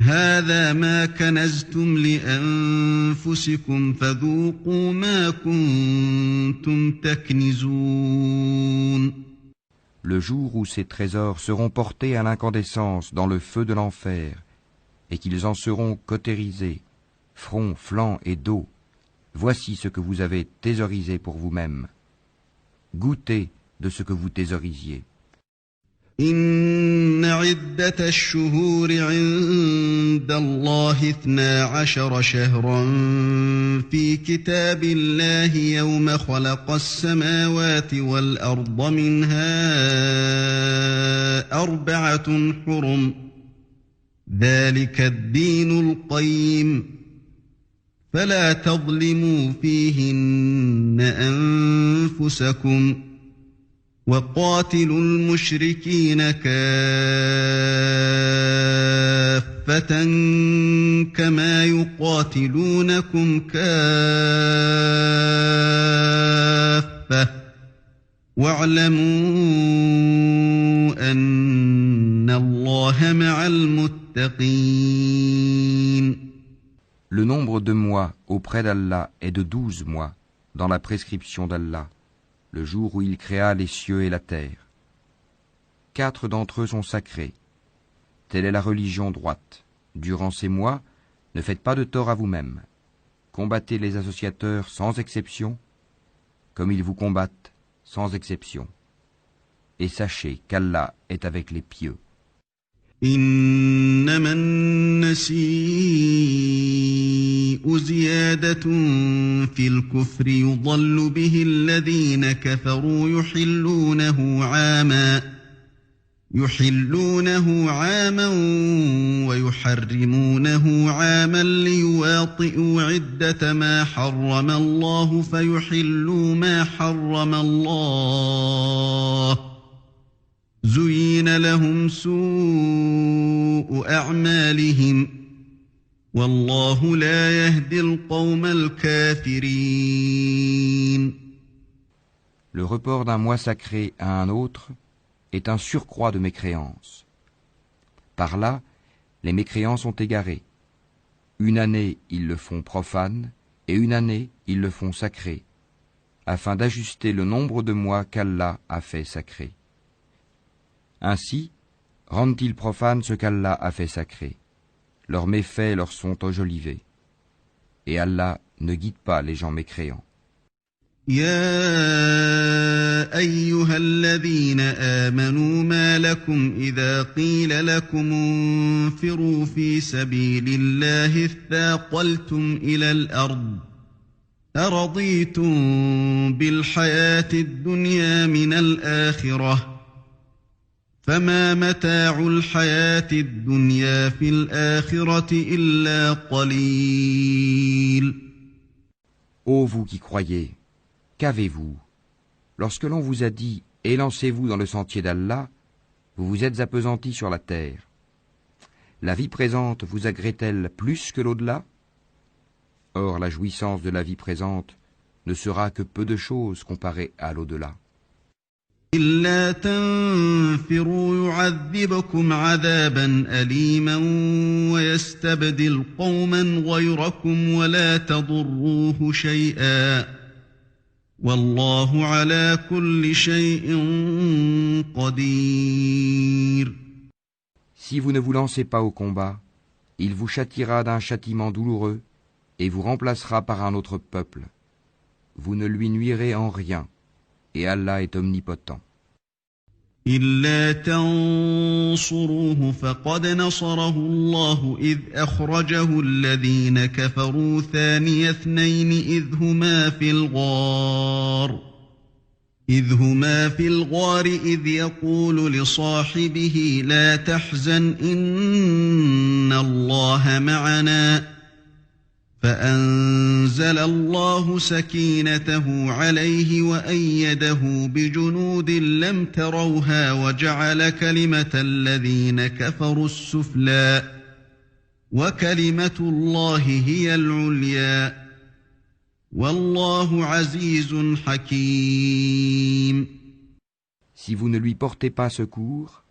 هذا ما كنزتم لأنفسكم فذوقوا ما كنتم تكنزون. Le jour où ces trésors seront portés à l'incandescence dans le feu de l'enfer, et qu'ils en seront cautérisés, front, flanc et dos, voici ce que vous avez thésaurisé pour vous-même. Goûtez de ce que vous thésaurisiez. إن عدة الشهور عند الله 12 شهرا في كتاب الله يوم خلق السماوات والأرض منها 4 حرم ذلك الدين القيم فلا تظلموا فيهن أنفسكم وقاتلوا المشركين كافة كما يقاتلونكم كافة واعلموا أن الله مع المتقين. Le nombre de mois auprès d'Allah est de 12 mois dans la prescription d'Allah, le jour où il créa les cieux et la terre. 4 d'entre eux sont sacrés. Telle est la religion droite. Durant ces mois, ne faites pas de tort à vous-même. Combattez les associateurs sans exception, comme ils vous combattent sans exception. Et sachez qu'Allah est avec les pieux. إنما النسيء زيادة في الكفر يضل به الذين كفروا يحلونه عاما ويحرمونه عاما ليواطئوا عدة ما حرم الله فيحلوا ما حرم الله زين لهم سوء أعمالهم والله لا يهدي القوم الكافرين. Le report d'un mois sacré à un autre est un surcroît de mécréance. Par là, les mécréants sont égarés. Une année, ils le font profane, et une année, ils le font sacré, afin d'ajuster le nombre de mois qu'Allah a fait sacré. Ainsi, rendent-ils profane ce qu'Allah a fait sacré. Leurs méfaits leur sont enjolivés. Et Allah ne guide pas les gens mécréants. يا أيها الذين آمنوا ما لكم إذا قيل لكم انفروا في سبيل الله اثاقلتم إلى الأرض أرضيتم بالحياة الدنيا من الآخرة فما متاع الحياة الدنيا في الآخرة إلا قليل. Ô vous qui croyez, qu'avez-vous? Lorsque l'on vous a dit « Élancez-vous dans le sentier d'Allah », vous vous êtes appesantis sur la terre. La vie présente vous agrée-t-elle plus que l'au-delà? Or, la jouissance de la vie présente ne sera que peu de choses comparée à l'au-delà. إلا تنفروا يعذبكم عذابا أليما ويستبدل قوما غيركم ولا تضروه شيئا والله على كل شيء قدير. Si vous ne vous lancez pas au combat, il vous châtiera d'un châtiment douloureux et vous remplacera par un autre peuple. Vous ne lui nuirez en rien, et Allah est omnipotent. إلا تنصروه فقد نصره الله إذ أخرجه الذين كفروا ثاني اثنين إذ هما في الغار إذ يقول لصاحبه لا تحزن إن الله معنا فأنزل الله سكينته عليه وأيده بجنود لم تروها وجعل كلمة الذين كفروا السفلى وكلمة الله هي العليا والله عزيز حكيم. Si vous ne lui portez pas secours,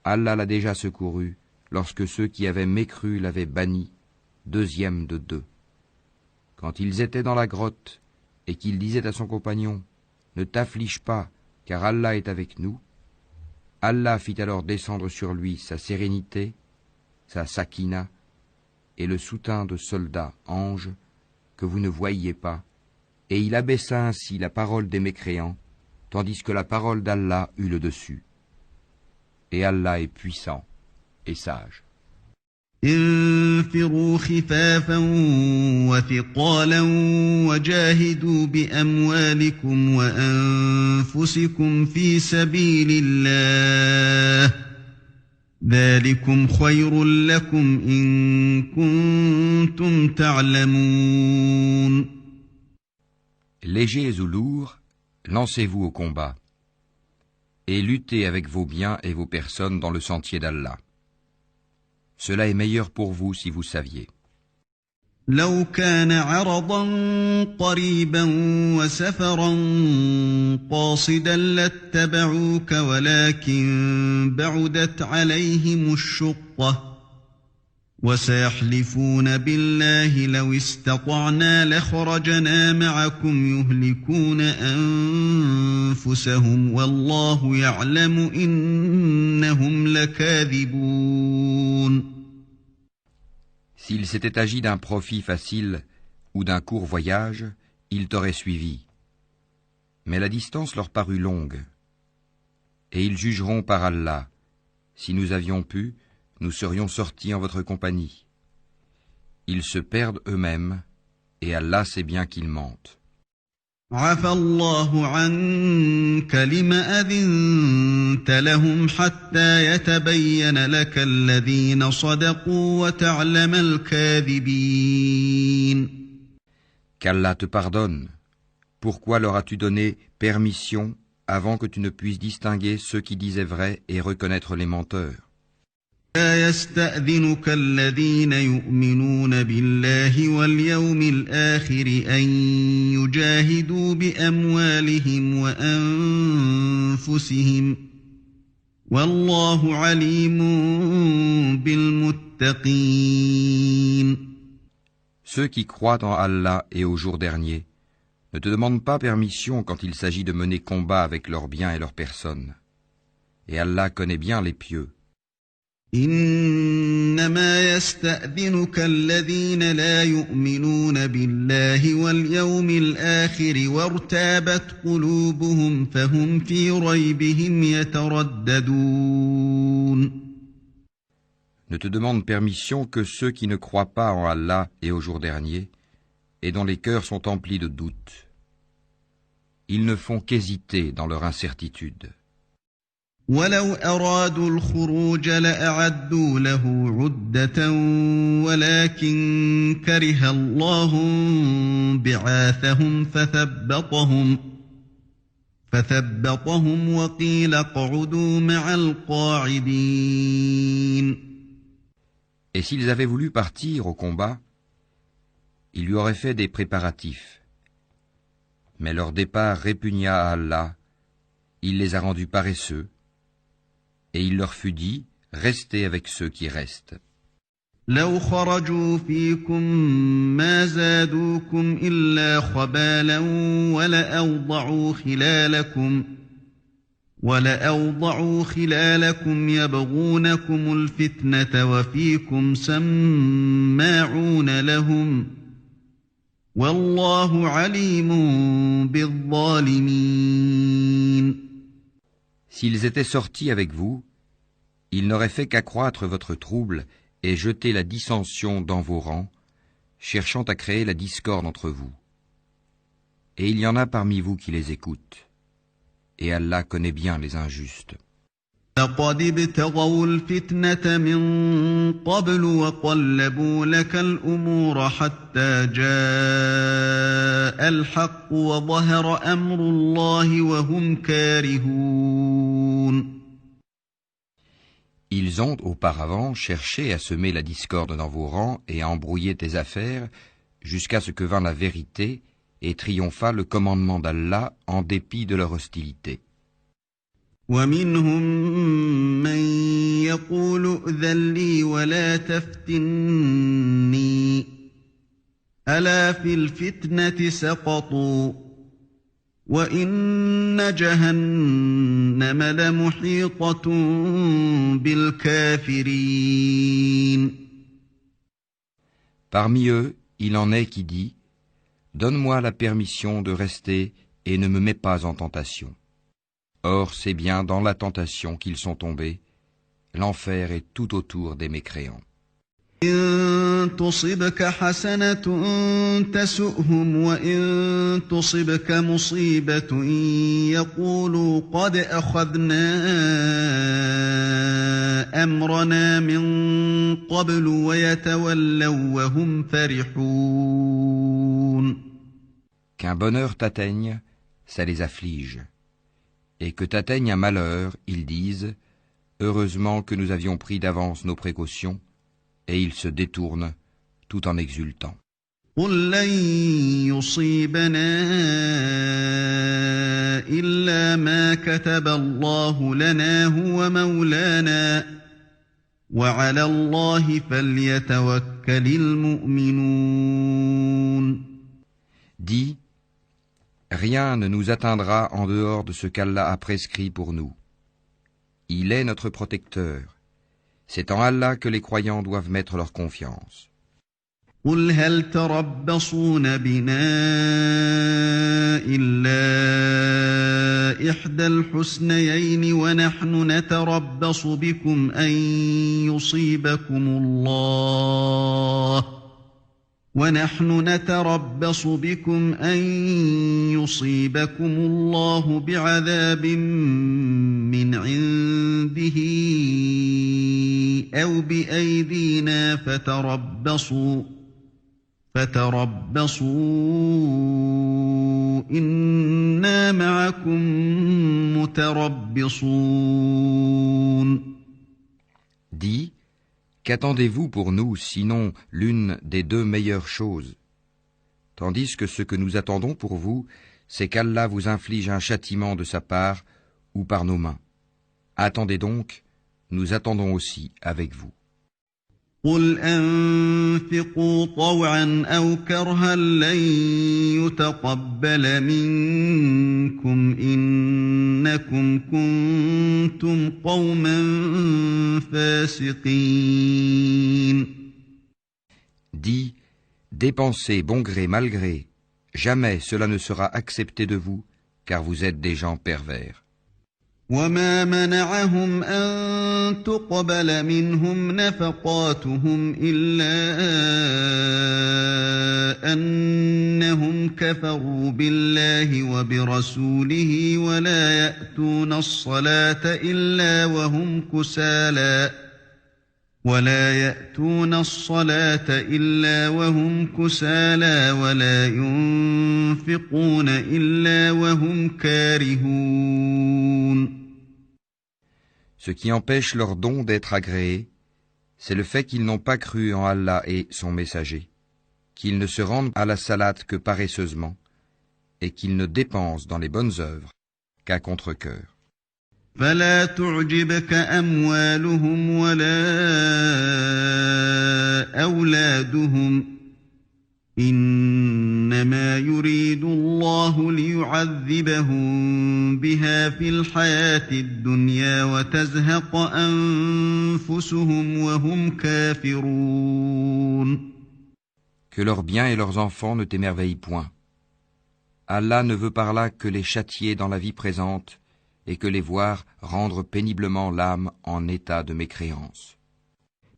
Allah l'a déjà secouru lorsque ceux qui avaient mécru l'avaient banni, deuxième de 2. Quand ils étaient dans la grotte et qu'il disait à son compagnon « Ne t'afflige pas, car Allah est avec nous », Allah fit alors descendre sur lui sa sérénité, sa sakina, et le soutien de soldats, anges, que vous ne voyiez pas, et il abaissa ainsi la parole des mécréants, tandis que la parole d'Allah eut le dessus. Et Allah est puissant et sage. انفروا خفافا وثقالا وجاهدوا بأموالكم وأنفسكم في سبيل الله ذلكم خير لكم إن كنتم تعلمون. Légers ou lourds, lancez-vous au combat, et luttez avec vos biens et vos personnes dans le sentier d'Allah. Cela est meilleur pour vous si vous saviez. لو كان عرضا قريبا وسفرا قاصدا لاتبعوك ولكن بعدت عليهم الشقة وسيحلفون بالله لو استطعنا لخرجنا معكم يهلكون أنفسهم والله يعلم إنهم لكاذبون. S'il s'était agi d'un profit facile ou d'un court voyage, ils t'auraient suivi. Mais la distance leur parut longue. Et ils jugeront par Allah. Si nous avions pu, nous serions sortis en votre compagnie. Ils se perdent eux-mêmes, et Allah sait bien qu'ils mentent. عفى الله عنك لما أذنت لهم حتى يتبين لك الذين صدقوا وتعلم الكاذبين. Qu'Allah te pardonne. Pourquoi leur as-tu donné permission avant que tu ne puisses distinguer ceux qui disaient vrai et reconnaître les menteurs? لا يستأذنك الذين يؤمنون بالله واليوم الآخر أن يجاهدوا بأموالهم وأنفسهم والله عليم بالمتقين. Ceux qui croient en Allah et au jour dernier ne te demandent pas permission quand il s'agit de mener combat avec leurs biens et leurs personnes. Et Allah connaît bien les pieux. إنما يستأذنك الذين لا يؤمنون بالله واليوم الآخر وارتابت قلوبهم فهم في ريبهم يترددون. Ne te demandent permission que ceux qui ne croient pas en Allah et au jour dernier, et dont les cœurs sont emplis de doutes. Ils ne font qu'hésiter dans leur incertitude. ولو أرادوا الخروج لأعدوا له عدة ولكن كره الله بعاثهم فثبطهم وقيل اقعدوا مع القاعدين. Et s'ils avaient voulu partir au combat, ils lui auraient fait des préparatifs. Mais leur départ répugna à Allah, il les a rendus paresseux, et il leur fut dit, restez avec ceux qui restent. لو خرجوا فيكم ما زادوكم إلا خبالا ولأوضعوا خلالكم يبغونكم الفتنة وفيكم سماعون لهم والله عليم بالظالمين. S'ils étaient sortis avec vous, ils n'auraient fait qu'accroître votre trouble et jeter la dissension dans vos rangs, cherchant à créer la discorde entre vous. Et il y en a parmi vous qui les écoutent. Et Allah connaît bien les injustes. لقد ابتغوا الفتنة من قبل وقلبوا لك الأمور حتى جاء الحق وظهر أمر الله وهم كارهون. Ils ont auparavant cherché à semer la discorde dans vos rangs et à embrouiller tes affaires jusqu'à ce que vint la vérité et triompha le commandement d'Allah en dépit de leur hostilité. ومنهم من يقول ائذن لي ولا تفتني ألا في الفتنة سقطوا وإن جهنم لمحيطة بالكافرين. Parmi eux, il en est qui dit « Donne-moi la permission de rester et ne me mets pas en tentation. » Or, c'est bien dans la tentation qu'ils sont tombés. L'enfer est tout autour des mécréants. إن تصبك حسنة تسؤهم وإن تصبك مصيبة يقولوا قد أخذنا أمرنا من قبل ويتولوا وهم فرحون. Qu'un bonheur t'atteigne, ça les afflige. Et que t'atteigne un malheur, ils disent « Heureusement que nous avions pris d'avance nos précautions » et ils se détournent tout en exultant. قل لن يصيبنا إلا ما كتب الله لنا هو مولانا وعلى الله فليتوكل المؤمنون. Dis, rien ne nous atteindra en dehors de ce qu'Allah a prescrit pour nous. Il est notre protecteur. C'est en Allah que les croyants doivent mettre leur confiance. قل هل تربصون بنا إلا إحدى الحسنيين ونحن نتربص بكم أن يصيبكم الله بعذاب من عنده أو بأيدينا فتربصوا إنا معكم متربصون. Dis, qu'attendez-vous pour nous sinon l'une des deux meilleures choses? Tandis que ce que nous attendons pour vous, c'est qu'Allah vous inflige un châtiment de sa part ou par nos mains. Attendez donc, nous attendons aussi avec vous. قل أنفقوا طوعا أو كرها لن يتقبل منكم إنكم كنتم قوما فاسقين. Dis, dépensez bon gré mal gré, jamais cela ne sera accepté de vous, car vous êtes des gens pervers. وما منعهم أن تقبل منهم نفقاتهم إلا أنهم كفروا بالله وبرسوله ولا يأتون الصلاة إلا وهم كسالى ولا ينفقون إلا وهم كارهون. Ce qui empêche leur don d'être agréé, c'est le fait qu'ils n'ont pas cru en Allah et son messager, qu'ils ne se rendent à la salate que paresseusement, et qu'ils ne dépensent dans les bonnes œuvres qu'à contre-cœur. فلا تعجبك أموالهم ولا أولادهم إنما يريد الله ليعذبهم بها في الحياة الدنيا وتزهق أنفسهم وهم كافرون. Que leurs biens et leurs enfants ne t'émerveillent point. Allah ne veut par là que les châtier dans la vie présente et que les voir rendre péniblement l'âme en état de mécréance.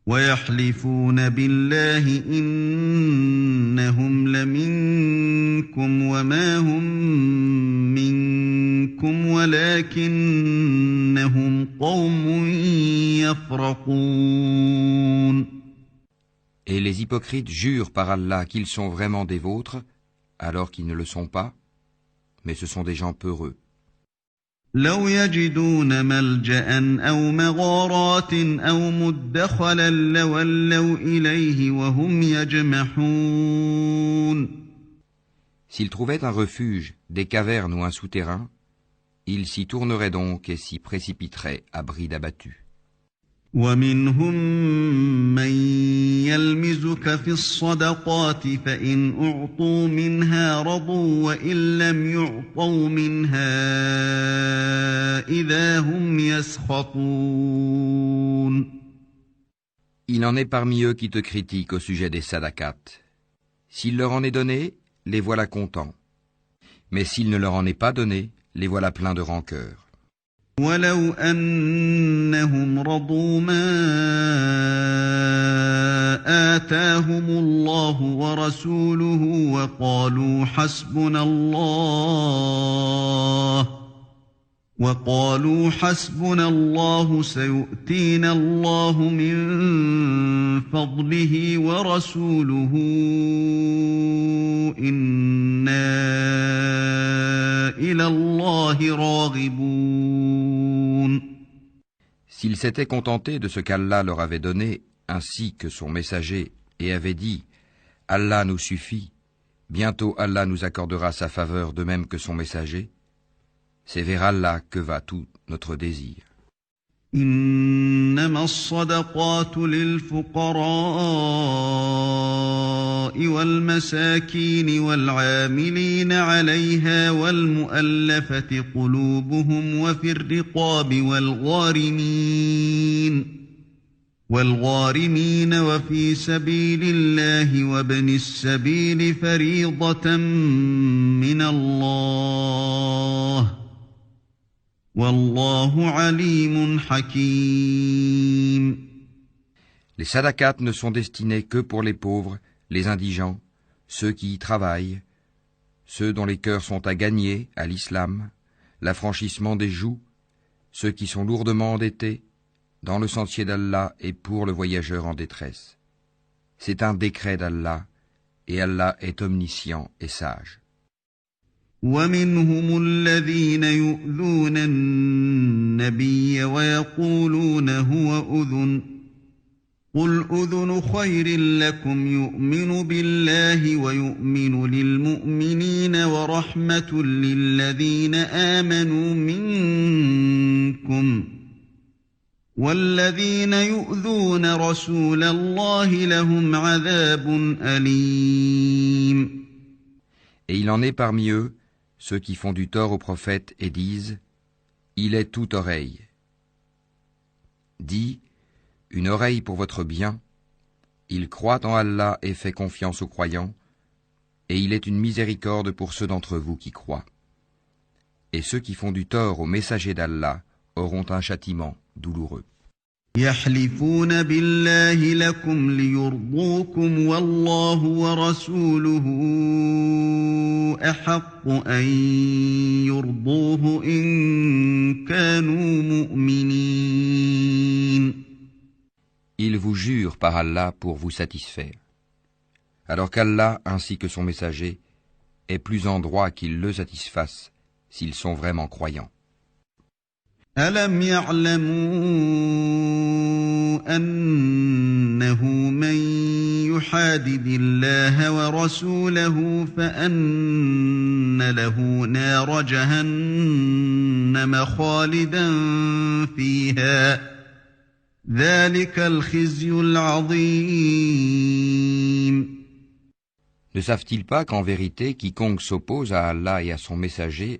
ويحلفون بالله إنهم لمنكم وما هم منكم ولكنهم قوم يفرقون. Et les hypocrites jurent par Allah qu'ils sont vraiment des vôtres, alors qu'ils ne le sont pas, mais ce sont des gens peureux. لو يجدون ملجأ أو مغارات أو مدخلا لولوا إليه وهم يجمحون. S'ils trouvaient un refuge, des cavernes ou un souterrain, ils s'y tourneraient donc et s'y précipiteraient à bride abattue. ومنهم من يلمزك في الصدقات فإن أعطوا منها رضوا وإن لم يعطوا منها إذا هم يسخطون. Il en est parmi eux qui te critiquent au sujet des sadaqat. S'il leur en est donné, les voilà contents. Mais s'il ne leur en est pas donné, les voilà pleins de rancœur. ولو أنهم رضوا ما آتاهم الله ورسوله وقالوا حسبنا الله سيؤتينا الله من فضله ورسوله إنا إلى الله راغبون. S'ils s'étaient contentés de ce qu'Allah leur avait donné, ainsi que son messager, et avaient dit « Allah nous suffit, bientôt Allah nous accordera sa faveur de même que son messager », c'est vers Allah que va tout notre désir. إنما الصدقات للفقراء والمساكين والعاملين عليها والمؤلفة قلوبهم وفي الرقاب والغارمين وفي سبيل الله وابن السبيل فريضة من الله والله عليم حكيم. Les sadakats ne sont destinés que pour les pauvres, les indigents, ceux qui y travaillent, ceux dont les cœurs sont à gagner à l'islam, l'affranchissement des joues, ceux qui sont lourdement endettés, dans le sentier d'Allah et pour le voyageur en détresse. C'est un décret d'Allah, et Allah est omniscient et sage. ومنهم الذين يؤذون النبي ويقولون هو أذن قل أذن خير لكم يؤمن بالله ويؤمن للمؤمنين ورحمة للذين آمنوا منكم والذين يؤذون رسول الله لهم عذاب أليم. Et il en est parmi eux ceux qui font du tort au prophète et disent « Il est toute oreille ». Dis « Une oreille pour votre bien, il croit en Allah et fait confiance aux croyants, et il est une miséricorde pour ceux d'entre vous qui croient. Et ceux qui font du tort aux messagers d'Allah auront un châtiment douloureux. يحلفون بالله لكم ليرضوكم والله ورسوله أحق أن يرضوه إن كانوا مؤمنين. Ils vous jurent par Allah pour vous satisfaire, alors qu'Allah ainsi que son messager est plus en droit qu'ils le satisfassent s'ils sont vraiment croyants. ألم يعلموا أنه من يحادد الله ورسوله فأن له نار جهنم خالدا فيها ذلك الخزي العظيم. Ne savent-ils pas qu'en vérité, quiconque s'oppose à Allah et à son messager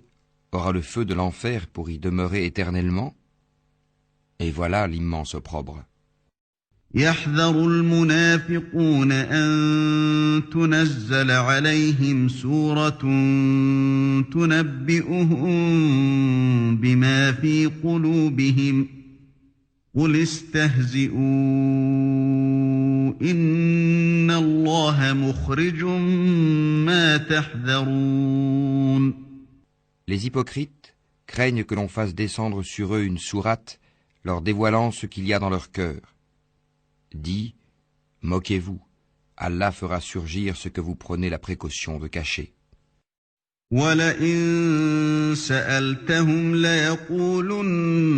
aura le feu de l'enfer pour y demeurer éternellement? Et voilà l'immense opprobre. يحذر المنافقون أن تنزل عليهم سورة تنبئهم بما في قلوبهم قل استهزئوا إن الله مخرج ما تحذرون. Les hypocrites craignent que l'on fasse descendre sur eux une sourate leur dévoilant ce qu'il y a dans leur cœur. Dis, moquez-vous, Allah fera surgir ce que vous prenez la précaution de cacher. وَلَئِن سَأَلْتَهُمْ لَيَقُولُنَّ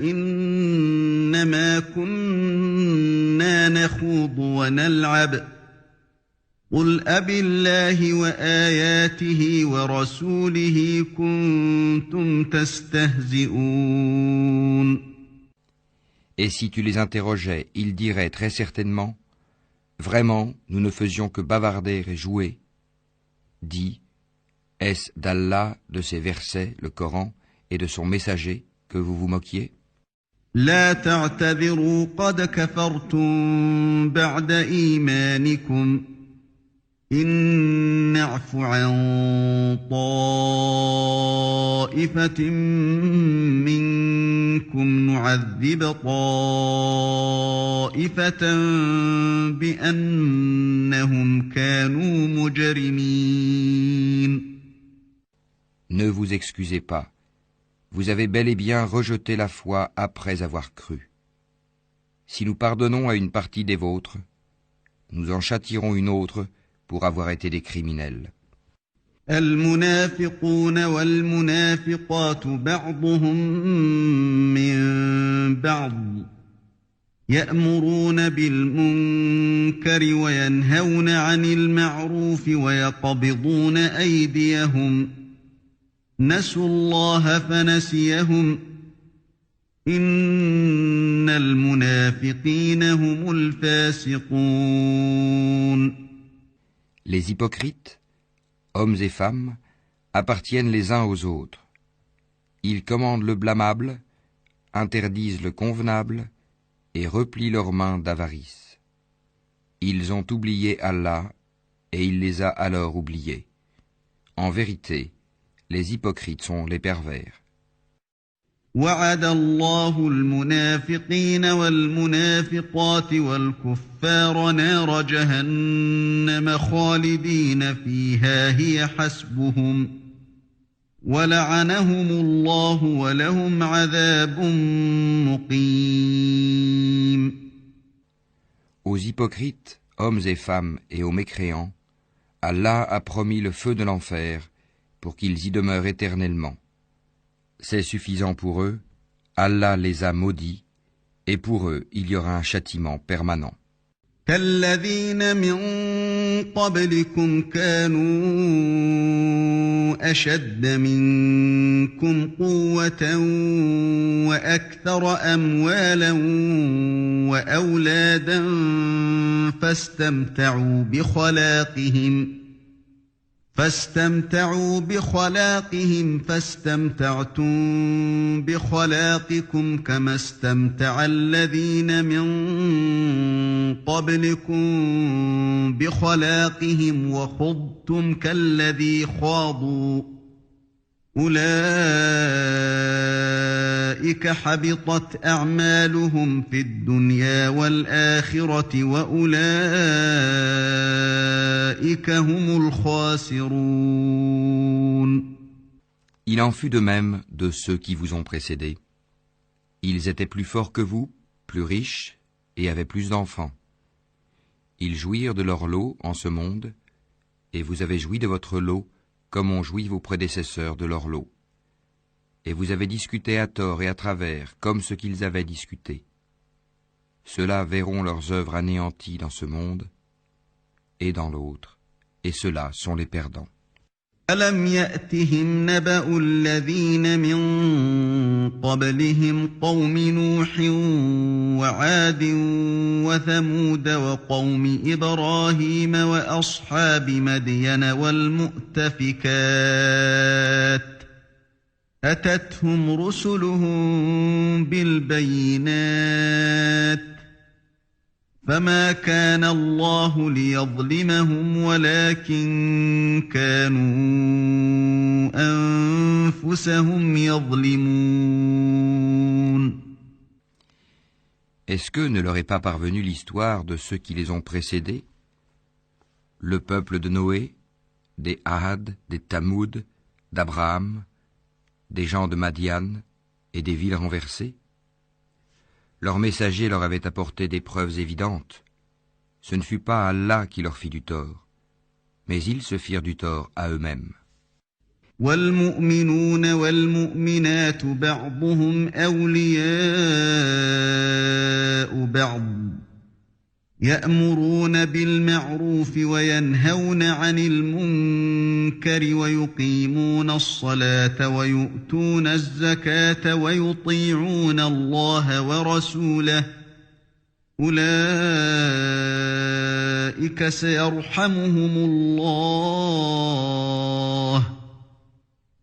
إِنَّمَا كُنَّا نَخُوضُ وَنَلْعَبُ قُلْ أَبِاللَّهِ وَآيَاتِهِ وَرَسُولِهِ كُنتُمْ تَسْتَهْزِئُونَ. Et si tu les interrogeais, ils diraient très certainement « Vraiment, nous ne faisions que bavarder et jouer. » Dis « Est-ce d'Allah, de ses versets, le Coran, et de son messager, que vous vous moquiez ?» لا تعتذروا قد كفرتم بعد إيمانكم إن نعف عن طائفة منكم نعذب طائفة بأنهم كانوا مجرمين. Ne vous excusez pas. Vous avez bel et bien rejeté la foi après avoir cru. Si nous pardonnons à une partie des vôtres, nous en châtierons une autre pour avoir été des criminels. المنافقون والمنافقات بعضهم من بعض يأمرون بالمنكر وينهون عن المعروف ويقبضون أيديهم نسوا الله فنسيهم إن المنافقين هم الفاسقون. Les hypocrites, hommes et femmes, appartiennent les uns aux autres. Ils commandent le blâmable, interdisent le convenable et replient leurs mains d'avarice. Ils ont oublié Allah et il les a alors oubliés. En vérité, les hypocrites sont les pervers. وعد الله المنافقين والمنافقات والكفار نار جهنم خالدين فيها هي حسبهم ولعنهم الله ولهم عذاب مقيم. Aux hypocrites, hommes et femmes, et aux mécréants, Allah a promis le feu de l'enfer pour qu'ils y demeurent éternellement. C'est suffisant pour eux, Allah les a maudits, et pour eux il y aura un châtiment permanent. كالذين من قبلكم كانوا أشد منكم قوة وأكثر أموالا وأولادا فاستمتعوا بخلاقهم فاستمتعتم بخلاقكم كما استمتع الذين من قبلكم بخلاقهم وخضتم كالذي خاضوا أولئك حبطت أعمالهم في الدنيا والآخرة وأولئك هم الخاسرون. Il en fut de même de ceux qui vous ont précédés. Ils étaient plus forts que vous, plus riches, et avaient plus d'enfants. Ils jouirent de leur lot en ce monde, et vous avez joui de votre lot comme ont joui vos prédécesseurs de leur lot. Et vous avez discuté à tort et à travers, comme ce qu'ils avaient discuté. Ceux-là verront leurs œuvres anéanties dans ce monde et dans l'autre, et ceux-là sont les perdants. أَلَمْ يَأْتِهِمْ نَبَأُ الَّذِينَ مِن قَبْلِهِمْ قَوْمِ نُوحٍ وَعَادٍ وَثَمُودَ وَقَوْمِ إِبْرَاهِيمَ وَأَصْحَابِ مَدْيَنَ وَالْمُؤْتَفِكَاتِ أَتَتْهُمْ رُسُلُهُم بِالْبَيِّنَاتِ فما كان الله ليظلمهم ولكن كانوا أنفسهم يظلمون. Est-ce que ne leur est pas parvenue l'histoire de ceux qui les ont précédés, le peuple de Noé, des Ahad, des Tamoud, d'Abraham, des gens de Madian et des villes renversées? Leurs messagers leur avaient apporté des preuves évidentes. Ce ne fut pas Allah qui leur fit du tort, mais ils se firent du tort à eux-mêmes. والمؤمنون والمؤمنات بعضهم أولياء بعض يأمرون بالمعروف وينهون عن المنكر ويقيمون الصلاة ويؤتون الزكاة ويطيعون الله ورسوله أولئك سيرحمهم الله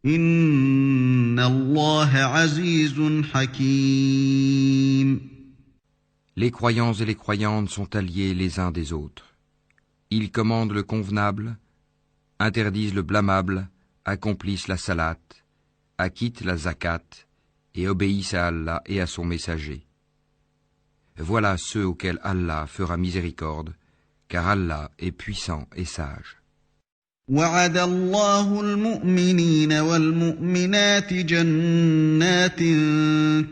إن الله عزيز حكيم. Les croyants et les croyantes sont alliés les uns des autres. Ils commandent le convenable, interdisent le blâmable, accomplissent la salat, acquittent la zakat et obéissent à Allah et à son messager. Voilà ceux auxquels Allah fera miséricorde, car Allah est puissant et sage. وعد الله المؤمنين والمؤمنات جنات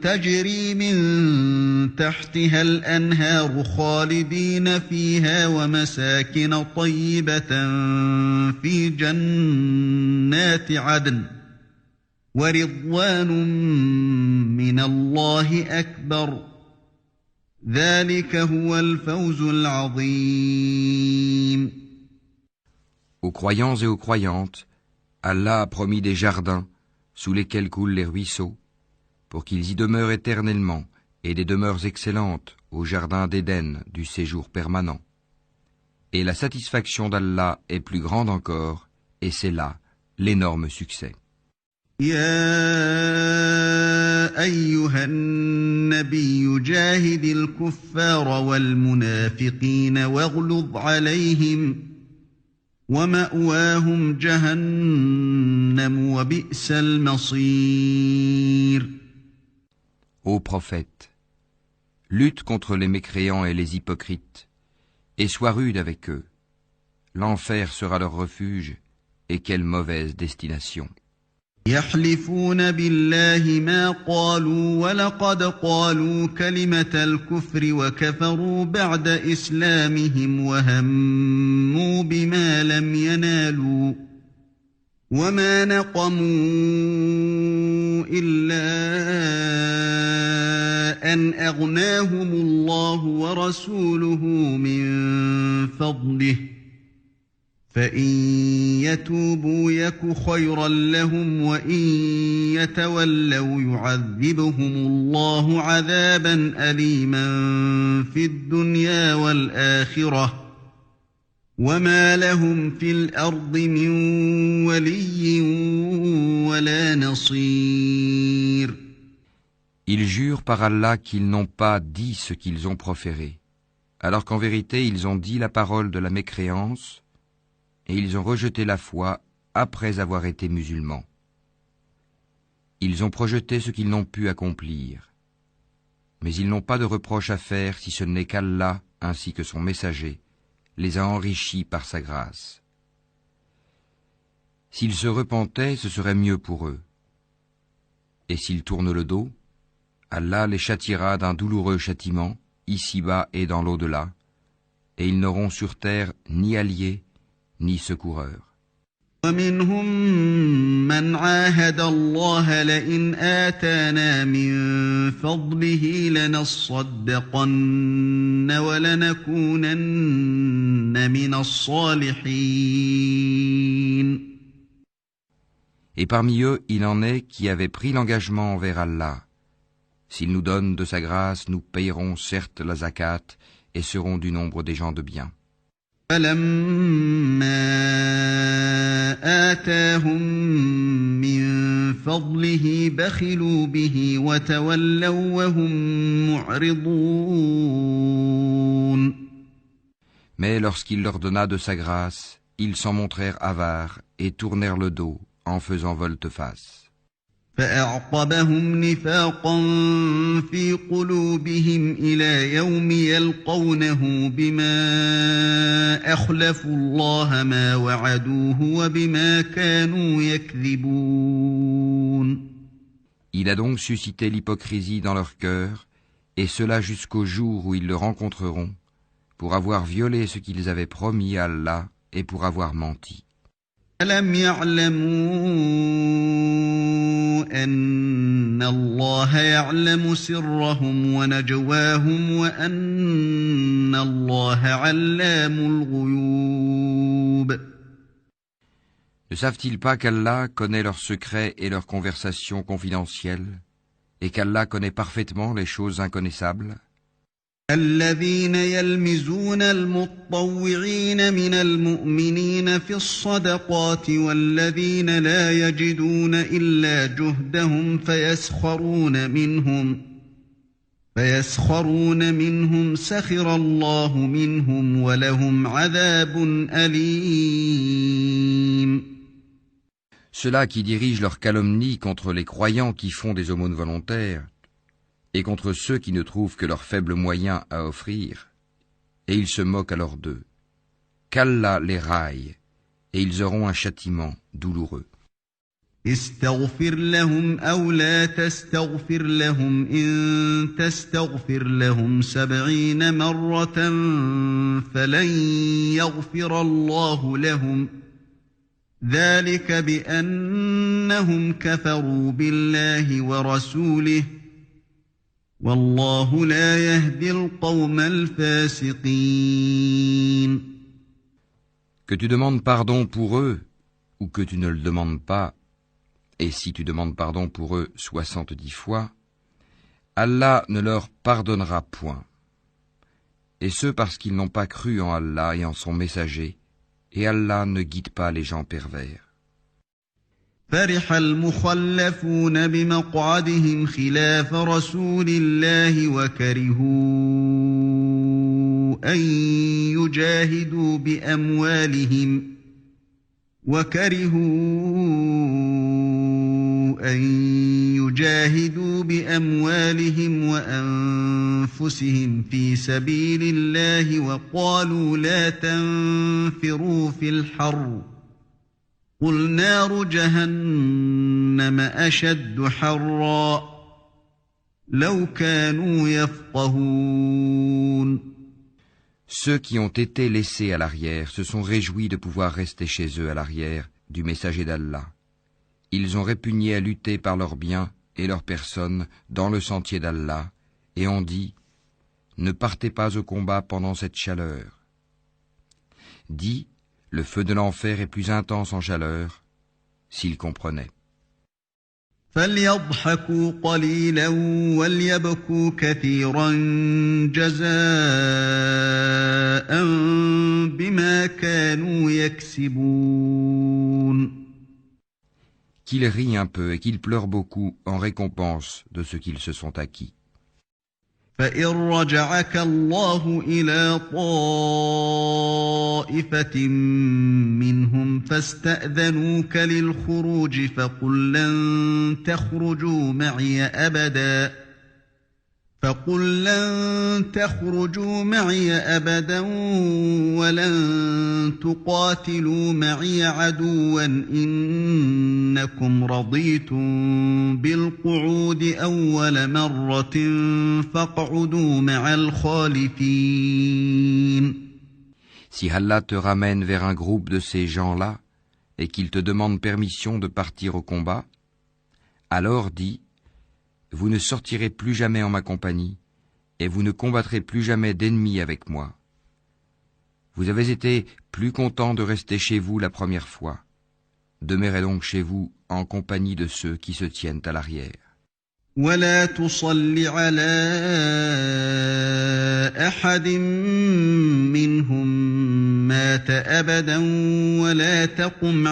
تجري من تحتها الأنهار خالدين فيها ومساكن طيبة في جنات عدن ورضوان من الله أكبر ذلك هو الفوز العظيم. Aux croyants et aux croyantes, Allah a promis des jardins sous lesquels coulent les ruisseaux, pour qu'ils y demeurent éternellement, et des demeures excellentes au jardin d'Éden du séjour permanent. Et la satisfaction d'Allah est plus grande encore, et c'est là l'énorme succès. يا أيها النبي جاهد الكفار والمنافقين واغلظ عليهم ومأواهم جهنم وبئس المصير. Ô prophète, lutte contre les mécréants et les hypocrites, et sois rude avec eux. L'enfer sera leur refuge, et quelle mauvaise destination. يحلفون بالله ما قالوا ولقد قالوا كلمة الكفر وكفروا بعد إسلامهم وهموا بما لم ينالوا وما نقموا إلا أن أغناهم الله ورسوله من فضله فإن يتوبوا يك خيرا لهم وإن يتولوا يعذبهم الله عذابا أليما في الدنيا والآخرة وما لهم في الأرض من ولي ولا نصير. Ils jurent par Allah qu'ils n'ont pas dit ce qu'ils ont proféré, alors qu'en vérité ils ont dit la parole de la mécréance, et ils ont rejeté la foi après avoir été musulmans. Ils ont projeté ce qu'ils n'ont pu accomplir. Mais ils n'ont pas de reproche à faire si ce n'est qu'Allah, ainsi que son messager, les a enrichis par sa grâce. S'ils se repentaient, ce serait mieux pour eux. Et s'ils tournent le dos, Allah les châtiera d'un douloureux châtiment, ici-bas et dans l'au-delà, et ils n'auront sur terre ni alliés, ni secoureur. ومنهم من عاهد الله لئن آتانا من فضله لنصدقن ولنكونن من الصالحين. Et parmi eux, il en est qui avaient pris l'engagement envers Allah. S'il nous donne de sa grâce, nous payerons certes la zakat et serons du nombre des gens de bien. فَلَمَّا آتَاهُم مِّن فَضْلِهِ بَخِلُوا بِهِ وَتَوَلَّوْا وَهُم مُّعْرِضُونَ. Mais lorsqu'il leur donna de sa grâce, ils s'en montrèrent avares et tournèrent le dos en faisant volte-face. فأعقبهم نفاقا في قلوبهم إلى يوم يلقونه بما أخلفوا الله ما وعدوه وبما كانوا يكذبون. Il a donc suscité l'hypocrisie dans leur cœur, et cela jusqu'au jour où ils le rencontreront, pour avoir violé ce qu'ils avaient promis à Allah et pour avoir menti. ألم يعلموا أن الله يعلم سرهم ونجواهم وأن الله علام الغيوب. Ne savent-ils pas qu'Allah connaît leurs secrets et leurs conversations confidentielles, et qu'Allah connaît parfaitement les choses inconnaissables? الذين يلمزون المطوعين من المؤمنين في الصدقات والذين لا يجدون إلا جهدهم فيسخرون منهم سخر الله منهم ولهم عذاب أليم. Ceux-là qui dirigent leur calomnie contre les croyants qui font des aumônes volontaires, et contre ceux qui ne trouvent que leurs faibles moyens à offrir, et ils se moquent alors d'eux. Qu'Allah les raille, et ils auront un châtiment douloureux. استغفر لهم أو لا تستغفر لهم إن تستغفر لهم 70 مرة فلن يغفر الله لهم ذلك بأنهم كفروا بالله ورسوله والله لا يهدي القوم الفاسقين. Que tu demandes pardon pour eux, ou que tu ne le demandes pas, et si tu demandes pardon pour eux 70 fois, Allah ne leur pardonnera point. Et ce parce qu'ils n'ont pas cru en Allah et en son messager, et Allah ne guide pas les gens pervers. فرح المخلفون بمقعدهم خلاف رسول الله وكرهوا أن يجاهدوا بأموالهم وأنفسهم في سبيل الله وقالوا لا تنفروا في الحر قل نار جهنم أشد حرا لو كانوا يفقهون. Ceux qui ont été laissés à l'arrière se sont réjouis de pouvoir rester chez eux à l'arrière du messager d'Allah. Ils ont répugné à lutter par leurs biens et leurs personnes dans le sentier d'Allah et ont dit « Ne partez pas au combat pendant cette chaleur ». Dis « Le feu de l'enfer est plus intense en chaleur » s'ils comprenaient. فليضحكوا قليلا وليبكوا كثيرا جزاء بما كانوا يكسبون. Qu'ils rient un peu et qu'ils pleurent beaucoup en récompense de ce qu'ils se sont acquis. فإن رجعك الله إلى طائفة منهم فاستأذنوك للخروج فقل لن تخرجوا معي أبدا ولن تقاتلوا معي عدوا إنكم رضيتم بالقعود أول مرة فاقعدوا مع الخالفين. Si Allah te ramène vers un groupe de ces gens-là et qu'il te demande permission de partir au combat, alors dis « Vous ne sortirez plus jamais en ma compagnie et vous ne combattrez plus jamais d'ennemis avec moi. Vous avez été plus content de rester chez vous la première fois. Demeurez donc chez vous en compagnie de ceux qui se tiennent à l'arrière. ولا تصل على أحد منهم مات أبدا ولا تقم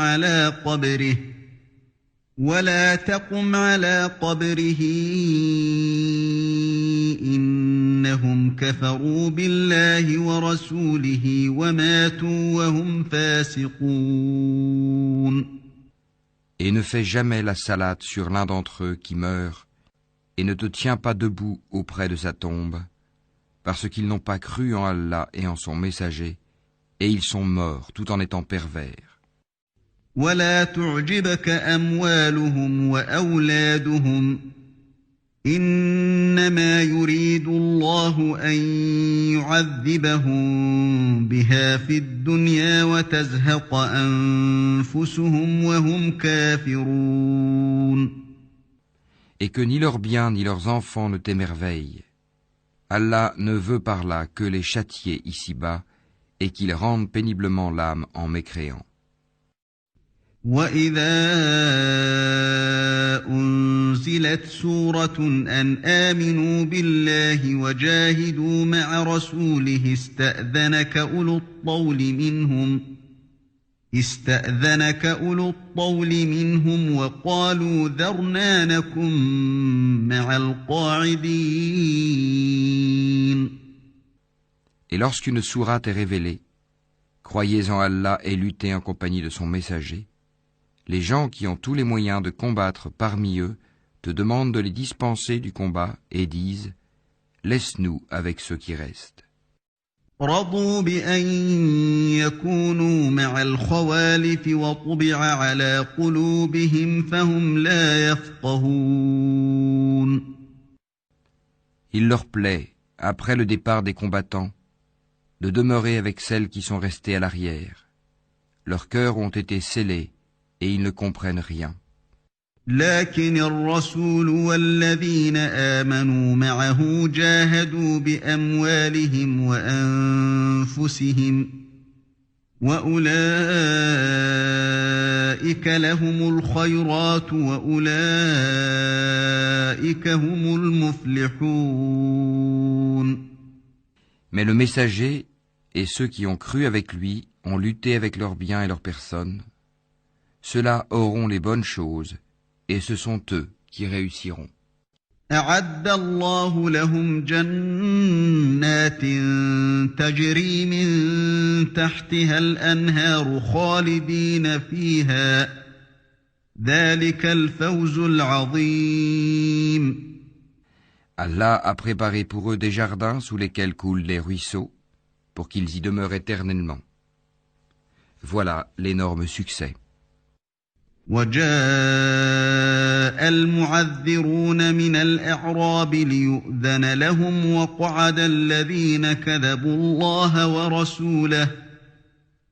على قبره إنهم كفروا بالله ورسوله وماتوا وهم فاسقون. Et ne fais jamais la salate sur l'un d'entre eux qui meurt, et ne te tiens pas debout auprès de sa tombe, parce qu'ils n'ont pas cru en Allah et en son messager, et ils sont morts tout en étant pervers. ولا تعجبك أموالهم وأولادهم إنما يريد الله أن يعذبهم بها في الدنيا وتزهق أنفسهم وهم كافرون. Et que ni leurs biens ni leurs enfants ne t'émerveillent. Allah ne veut par là que les châtier ici-bas et qu'ils rendent péniblement l'âme en mécréant. وَإِذَا أُنزِلَتْ سُورَةٌ أَنْ آمِنُوا بِاللَّهِ وَجَاهِدُوا مَعَ رَسُولِهِ استأذنك أولو الطول منهم وقالوا ذرنا نكن مع القاعدين. Et lorsqu'une sourate est révélée, croyez en Allah et luttez en compagnie de son messager, les gens qui ont tous les moyens de combattre parmi eux te demandent de les dispenser du combat et disent « Laisse-nous avec ceux qui restent ». رضوا بأن يكونوا مع الخوالف وطبع على قلوبهم فهم لا يفقهون. Il leur plaît, après le départ des combattants, de demeurer avec celles qui sont restées à l'arrière. Leurs cœurs ont été scellés et ils ne comprennent rien. لكن الرسول والذين آمنوا معه جاهدوا بأموالهم وأنفسهم وأولئك أولئك لهم الخيرات وأولئك هم المفلحون. Mais le messager et ceux qui ont cru avec lui ont lutté avec leurs biens et leurs personnes. Ceux-là auront les bonnes choses, et ce sont eux qui réussiront. أعد الله لهم جنات تجري من تحتها الأنهار خالدين فيها ذلك الفوز العظيم. Allah a préparé pour eux des jardins sous lesquels coulent les ruisseaux, pour qu'ils y demeurent éternellement. Voilà l'énorme succès. وجاء المعذرون من الأعراب ليؤذن لهم وقعد الذين كذبوا الله ورسوله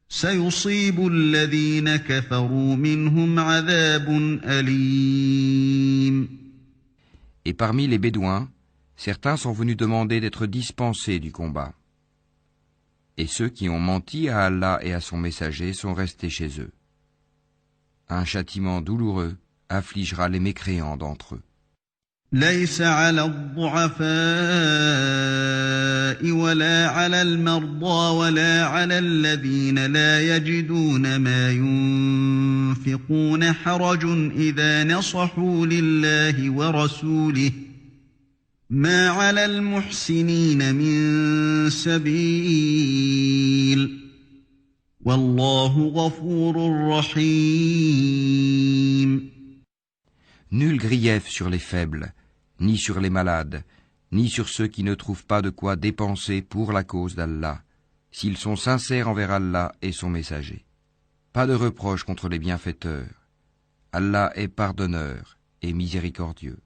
سيصيب الذين كفروا منهم عذاب أليم. Et parmi les Bédouins, certains sont venus demander d'être dispensés du combat. Et ceux qui ont menti à Allah et à son messager sont restés chez eux. Un châtiment douloureux affligera les mécréants d'entre eux. ليس على الضعفاء ولا على المرضى ولا على الذين لا يجدون ما ينفقون حرج إذا نصحوا لله ورسوله ما على المحسنين من سبيل والله غفور رحيم. Nul grief sur les faibles, ni sur les malades, ni sur ceux qui ne trouvent pas de quoi dépenser pour la cause d'Allah, s'ils sont sincères envers Allah et son messager. Pas de reproche contre les bienfaiteurs. Allah est pardonneur et miséricordieux.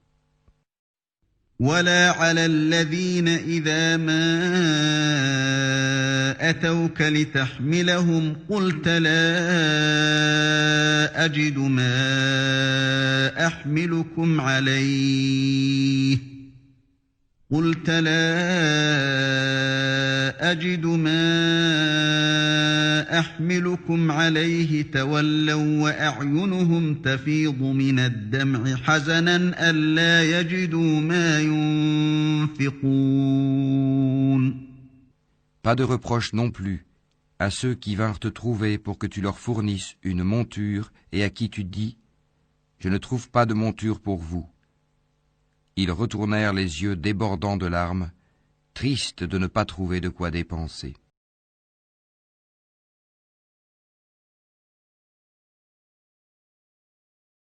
ولا على الذين إذا ما أتوك لتحملهم قلت لا أجد ما أحملكم عليه تولوا وأعينهم تفيض من الدمع حزنا ألا يجدوا ما ينفقون. Pas de reproche non plus à ceux qui vinrent te trouver pour que tu leur fournisses une monture et à qui tu dis « Je ne trouve pas de monture pour vous ». Ils retournèrent les yeux débordants de larmes, tristes de ne pas trouver de quoi dépenser.